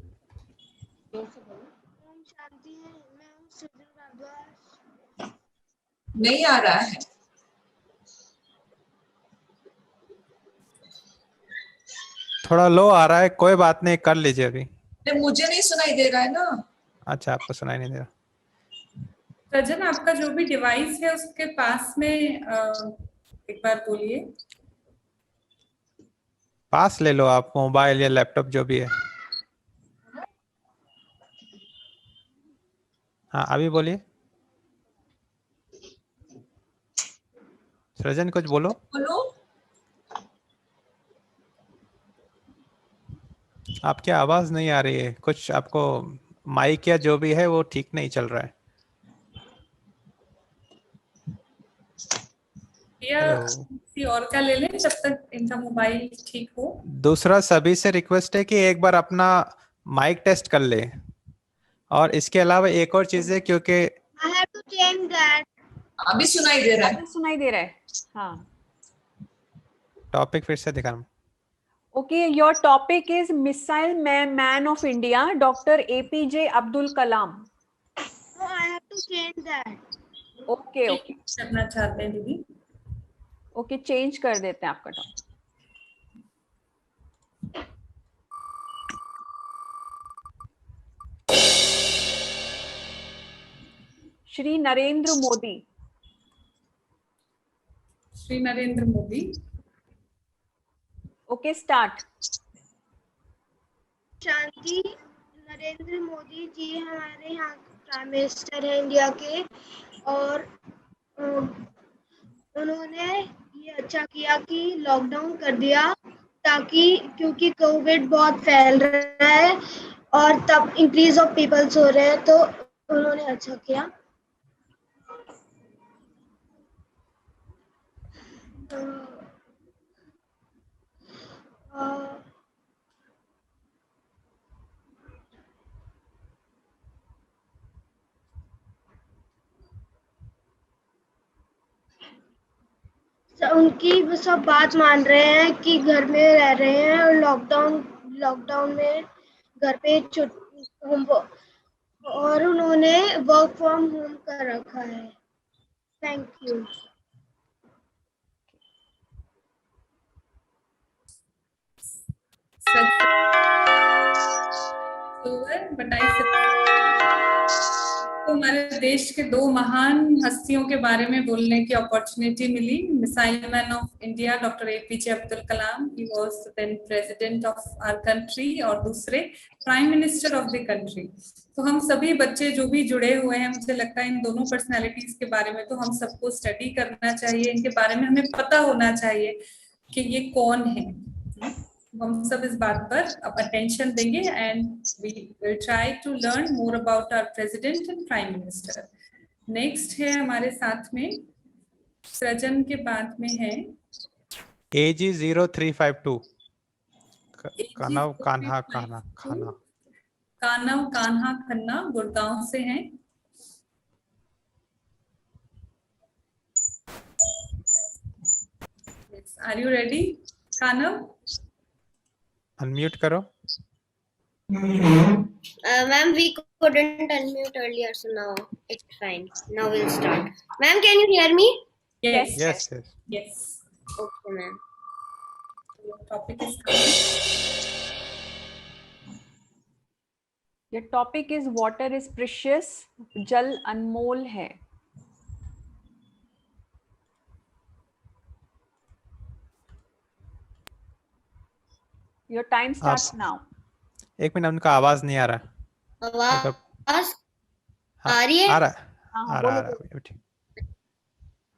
Speaker 8: नहीं आ रहा है।
Speaker 6: थोड़ा लो आ रहा है, कोई बात नहीं, कर लीजिए अभी।
Speaker 8: मुझे नहीं सुनाई दे रहा है ना।
Speaker 6: अच्छा, आपको सुनाई नहीं दे रहा।
Speaker 9: सृजन, आपका जो भी डिवाइस है उसके पास में एक बार बोलिए।
Speaker 6: पास ले लो आप, मोबाइल या लैपटॉप जो भी है। हाँ, अभी बोलिए। सृजन, कुछ बोलो। आपकी आवाज नहीं आ रही है, कुछ आपको माइक या जो भी है वो ठीक नहीं चल रहा है।
Speaker 9: किसी और का ले लें जब तक इनका मोबाइल ठीक हो।
Speaker 6: दूसरा, सभी से रिक्वेस्ट है कि एक बार अपना माइक टेस्ट कर ले। और इसके अलावा एक और चीज है, क्योंकि
Speaker 13: I have to change that.
Speaker 8: अभी सुनाई दे रहा है।
Speaker 3: सुनाई दे रहा है। हाँ,
Speaker 6: टॉपिक फिर से दिखाना।
Speaker 3: Okay, your topic is Missile Man of India, Dr. APJ Abdul Kalam.
Speaker 7: No, I have to change that.
Speaker 3: Okay, okay.
Speaker 9: करना चाहते हैं दीदी?
Speaker 3: Okay, change कर देते हैं आपका topic. Shri Narendra Modi.
Speaker 9: Shri Narendra Modi.
Speaker 3: Okay, start.
Speaker 7: शांति नरेंद्र मोदी जी हमारे यहाँ प्राइम मिनिस्टर है इंडिया के, और उन्होंने ये अच्छा किया कि लॉकडाउन कर दिया, ताकि क्योंकि कोविड बहुत फैल रहा है और तब इंक्रीज ऑफ पीपल्स हो रहे हैं, तो उन्होंने अच्छा किया। उनकी सब बात मान रहे हैं कि घर में रह रहे हैं, और लॉकडाउन में घर पे और उन्होंने वर्क फ्रॉम होम कर रखा है। Thank you.
Speaker 9: तो हमारे देश के दो महान हस्तियों के बारे में बोलने की अपॉर्चुनिटी मिली। Missile man of India doctor APJ Abdul Kalam, he was then president of our country, और दूसरे prime minister of the country. तो हम सभी बच्चे जो भी जुड़े हुए हैं, मुझे लगता है इन दोनों पर्सनैलिटीज के बारे में तो हम सबको स्टडी करना चाहिए, इनके बारे में हमें पता होना चाहिए कि ये कौन है। हम सब इस बात पर अब अटेंशन देंगे and we will try to learn more about our president and prime minister. Next है हमारे साथ में सृजन के बाद में है
Speaker 6: AG 0352 कानव कान्हा खाना खाना
Speaker 9: कानव कान्हा खन्ना, गुड़गांव से हैं। Are you ready Kanav?
Speaker 6: Unmute करो।
Speaker 2: Ma'am, we couldn't unmute earlier, so now it's fine. Now we'll start. Ma'am, can you hear me?
Speaker 9: Yes.
Speaker 6: Yes, yes.
Speaker 9: Yes.
Speaker 2: Okay, ma'am.
Speaker 9: Your topic is coming.
Speaker 3: Your topic is water is precious, जल अनमोल है। Your time starts now.
Speaker 6: एक minute, उनका आवाज नहीं आ रहा।
Speaker 2: आवाज
Speaker 6: हाँ,
Speaker 2: आ रही है?
Speaker 6: आ रहा।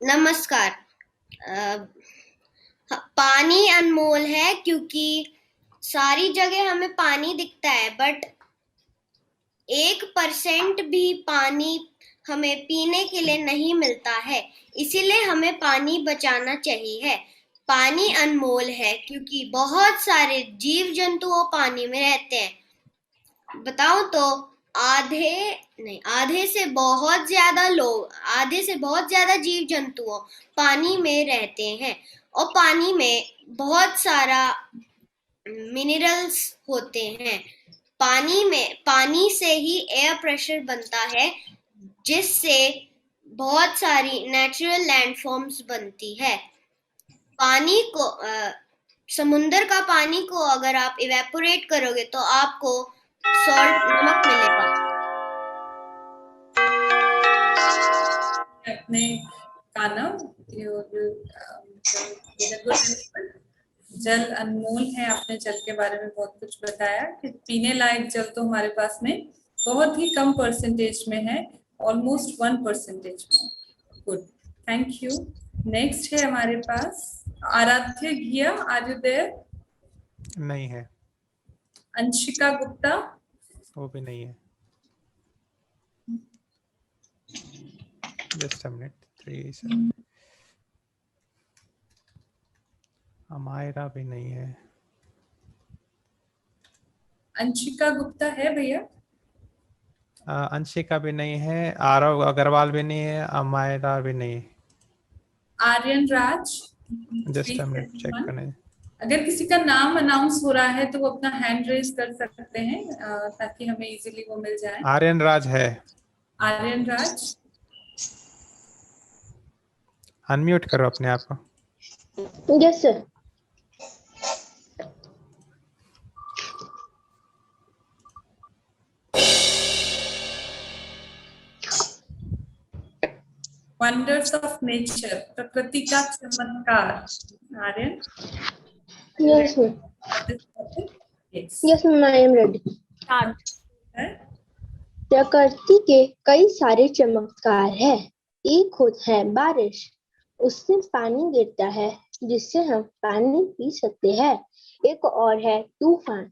Speaker 2: नमस्कार। पानी अनमोल है क्योंकि सारी जगह हमें पानी दिखता है, बट 1% भी पानी हमें पीने के लिए नहीं मिलता है, इसीलिए हमें पानी बचाना चाहिए। पानी अनमोल है क्योंकि बहुत सारे जीव जंतु पानी में रहते हैं। बताओ तो आधे से बहुत ज्यादा जीव जंतु पानी में रहते हैं, और पानी में बहुत सारा मिनरल्स होते हैं। पानी से ही एयर प्रेशर बनता है, जिससे बहुत सारी नेचुरल लैंडफॉर्म्स बनती है। पानी को समुंदर का पानी को अगर आप इवेपोरेट करोगे तो आपको सॉल्ट नमक मिलेगा।
Speaker 9: अपने कानव जल अनमोल है, आपने जल के बारे में बहुत कुछ बताया कि पीने लायक जल तो हमारे पास में बहुत ही कम परसेंटेज में है, ऑलमोस्ट 1% में। Good, thank you. नेक्स्ट है हमारे पास आराध्य घिया, आर यू देयर?
Speaker 6: नहीं है।
Speaker 9: अंशिका गुप्ता?
Speaker 6: वो भी नहीं है। Just a minute, 3 second. Amayra भी नहीं है।
Speaker 9: अंशिका गुप्ता है भैया?
Speaker 6: अंशिका भी नहीं है, आरव अग्रवाल भी नहीं है, अमायरा भी नहीं है।
Speaker 9: आर्यन राज?
Speaker 6: जस्ट मिनट चेक करने।
Speaker 9: अगर किसी का नाम अनाउंस हो रहा है तो वो अपना हैंड रेज कर सकते हैं ताकि हमें इजीली वो मिल जाए।
Speaker 6: आर्यन राज है।
Speaker 9: आर्यन राज,
Speaker 6: अनम्यूट करो अपने आप को।
Speaker 18: Yes sir.
Speaker 9: Wonders of nature, प्रकृति का चमत्कार। Aryan,
Speaker 18: yes ma'am. Yes ma'am, I am ready. प्रकृति के कई सारे चमत्कार है। एक खुद है बारिश, उससे पानी गिरता है जिससे हम पानी पी सकते हैं। एक और है तूफान।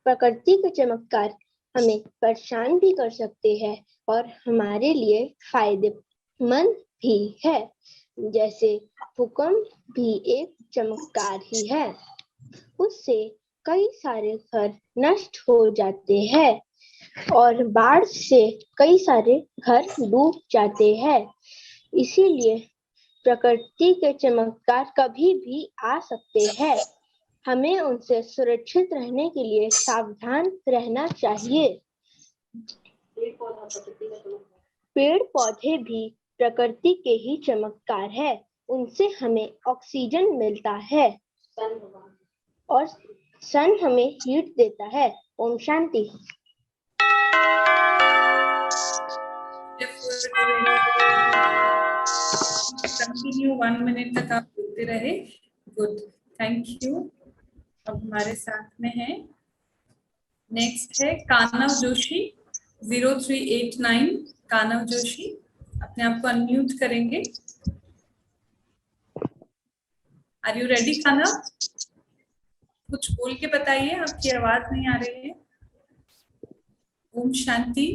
Speaker 18: प्रकृति के चमत्कार हमें परेशान भी कर सकते हैं और हमारे लिए फायदेमंद भी है। जैसे भूकंप भी एक चमत्कार ही है, उससे कई सारे घर नष्ट हो जाते हैं और बाढ़ से कई सारे घर डूब जाते हैं। इसीलिए प्रकृति के चमत्कार कभी भी आ सकते हैं। हमें उनसे सुरक्षित रहने के लिए सावधान रहना चाहिए। पेड़ पौधे भी प्रकृति के ही चमत्कार है। उनसे हमें ऑक्सीजन मिलता है और सन हमें हीट देता है। ओम शांति।
Speaker 9: कंटिन्यू 1 मिनट तक आप बोलते रहे। Good, thank you. अब हमारे साथ में है, नेक्स्ट है कानव जोशी 0389। कानव जोशी, अपने आप को अनम्यूट करेंगे। Are you ready Kanav? कुछ बोल के बताइए, आपकी आवाज नहीं आ रही है। ओम शांति।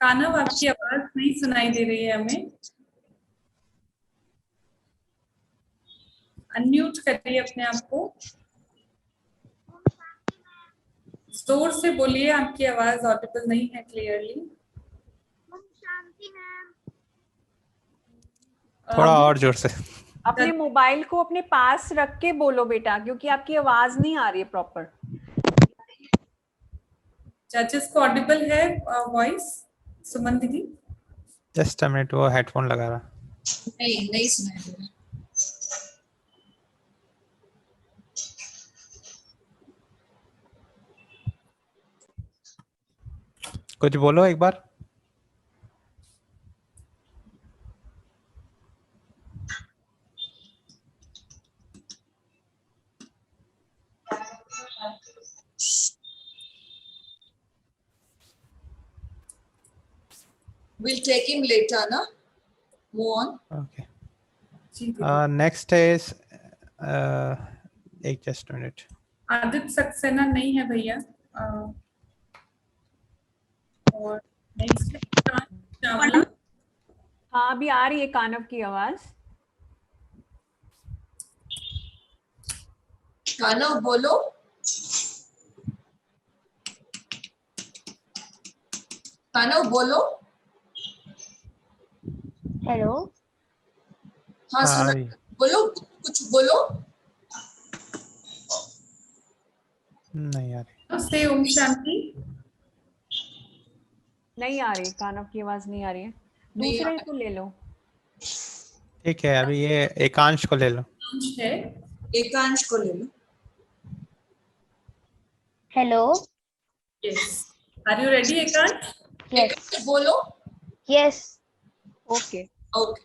Speaker 9: कानव, आपकी आवाज नहीं सुनाई दे रही है हमें। अनम्यूट करिए अपने आप को, जोर से बोलिए, आपकी आवाज ऑडिबल नहीं है क्लियरली।
Speaker 6: थोड़ा और जोर से।
Speaker 3: अपने मोबाइल को अपने पास रख के बोलो बेटा, क्योंकि आपकी आवाज नहीं आ रही है प्रॉपर।
Speaker 9: जजेस को ऑडिबल है वॉइस? सुमन दीदी,
Speaker 6: जस्ट अ मिनट, वो हेडफोन लगा रहा।
Speaker 8: नहीं सुनाई दे रहा।
Speaker 6: कुछ बोलो एक बार।
Speaker 8: We'll take him later, na? Move on.
Speaker 6: Okay. Next is एक just minute.
Speaker 9: आदित्य सक्सेना नहीं है भैया। और नेक्स्ट चावला।
Speaker 3: हाँ, अभी आ रही है कानव की आवाज।
Speaker 8: कानव बोलो। कानव बोलो।
Speaker 18: हेलो।
Speaker 8: हाँ सुना, बोलो, कुछ बोलो।
Speaker 6: नहीं आ रही।
Speaker 9: से ओम शांति
Speaker 3: नहीं आ रही, कानव की आवाज नहीं आ रही है। दूसरे को ले लो।
Speaker 6: ठीक है, अभी ये एकांश को ले लो।
Speaker 8: एकांश को ले लो।
Speaker 18: Hello.
Speaker 9: Yes, are you ready Ekansh?
Speaker 18: Yes.
Speaker 8: बोलो।
Speaker 18: यस।
Speaker 3: ओके
Speaker 8: ओके,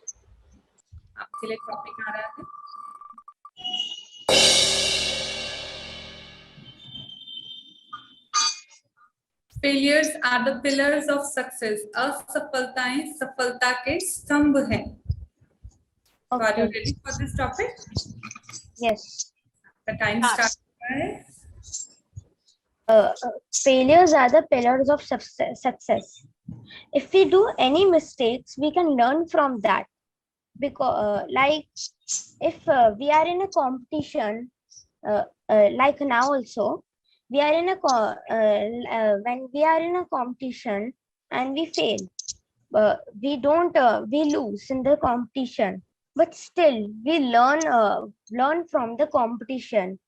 Speaker 9: आपके लिए टॉपिक आ रहा है। Failures are the pillars of success. असफलताएं सफलता के स्तंभ हैं। So are you ready for this topic?
Speaker 18: Yes.
Speaker 9: The time starts.
Speaker 15: Failures are the pillars of success. If we do any mistakes, we can learn from that. Because, like, if we are in a competition, like now also, we are in a when we are in a competition and we fail, we lose in the competition. but still we learn from the competition.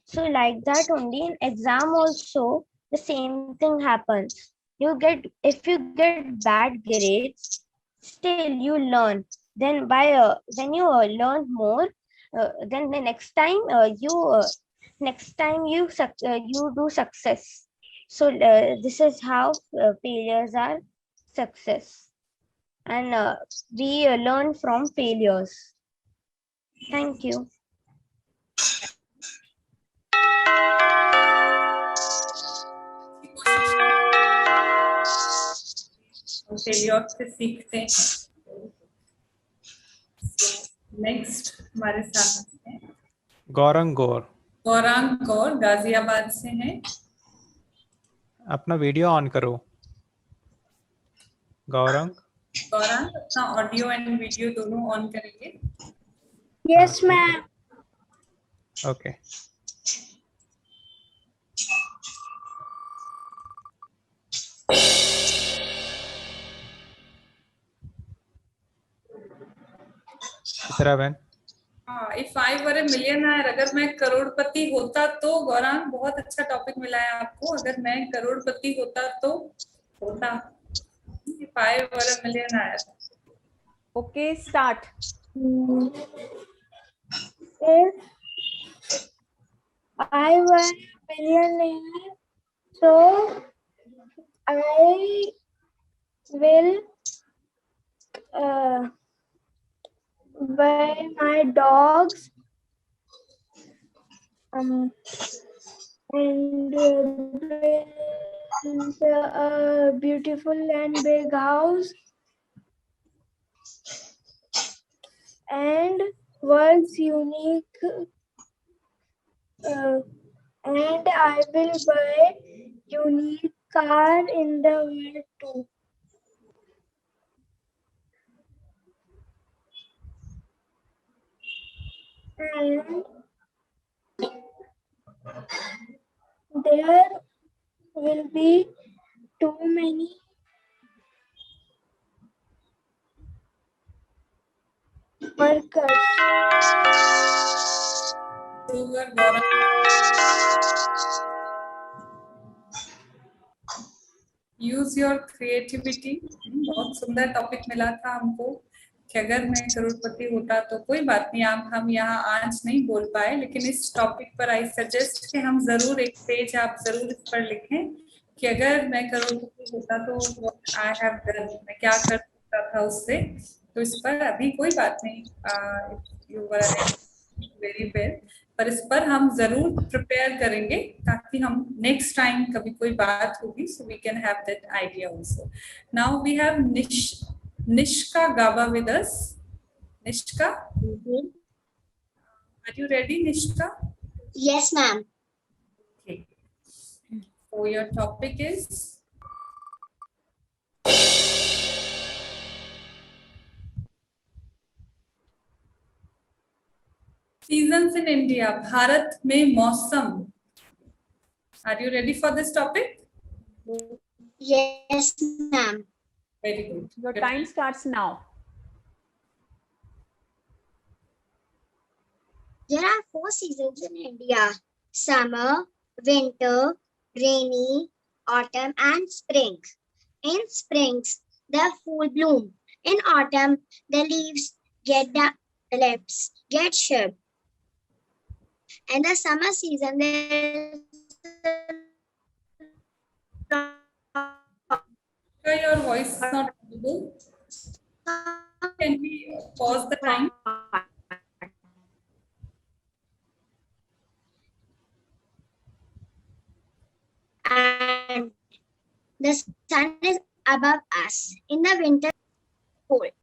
Speaker 15: So like that only in exam also the same thing happens. If you get bad grades, still you learn. Then when you learn more, then the next time you do success. So this is how failures are success, and we learn from failures. Thank you.
Speaker 9: Failure से सीखते हैं। Next हमारे साथ हैं
Speaker 6: गौरंग गौर।
Speaker 9: गौरांग गौर गाजियाबाद से हैं।
Speaker 6: अपना video on करो गौरंग।
Speaker 9: गौरांग अपना ऑडियो एंड वीडियो दोनों ऑन करेंगे।
Speaker 15: Yes ma'am.
Speaker 6: Okay.
Speaker 9: If I were A millionaire, अगर मैं करोड़पति होता तो। गौरांग बहुत अच्छा टॉपिक मिला है आपको। अगर मैं करोड़पति होता तो होता। If I were A millionaire.
Speaker 3: Okay start.
Speaker 15: If I were a millionaire, so I will buy my dogs and build a beautiful and big house and world's unique and I will buy unique car in the world too. And there will be too many workers.
Speaker 9: Use your creativity. बहुत सुंदर topic मिला था हमको कि अगर मैं करोड़पति होता तो। कोई बात नहीं, आप हम यहाँ आज नहीं बोल पाए, लेकिन इस टॉपिक पर आई सजेस्ट कि हम जरूर एक पेज आप जरूर इस पर लिखें कि अगर मैं करोड़पति होता तो आई हैव डन, मैं क्या कर सकता था उससे। तो इस पर अभी कोई बात नहीं, यू वर वेरी वेल, पर इस पर हम जरूर प्रिपेयर करेंगे ताकि हम नेक्स्ट टाइम कभी कोई बात होगी so we can have that idea also. Now we have Nishka Gaba with us. Nishka, are you ready Nishka?
Speaker 13: Yes, ma'am.
Speaker 9: Okay. So your topic is seasons in India, Bharat में मौसम। Are you ready for this topic?
Speaker 13: Yes, ma'am.
Speaker 9: Very good.
Speaker 3: Your time starts now.
Speaker 13: There are 4 seasons in India: summer, winter, rainy, autumn, and spring. In springs, the full bloom. In autumn, the leaves get shed. In the summer season,
Speaker 9: Your voice is not audible. Can we pause the time?
Speaker 13: and the sun is above us. In the winter, cold.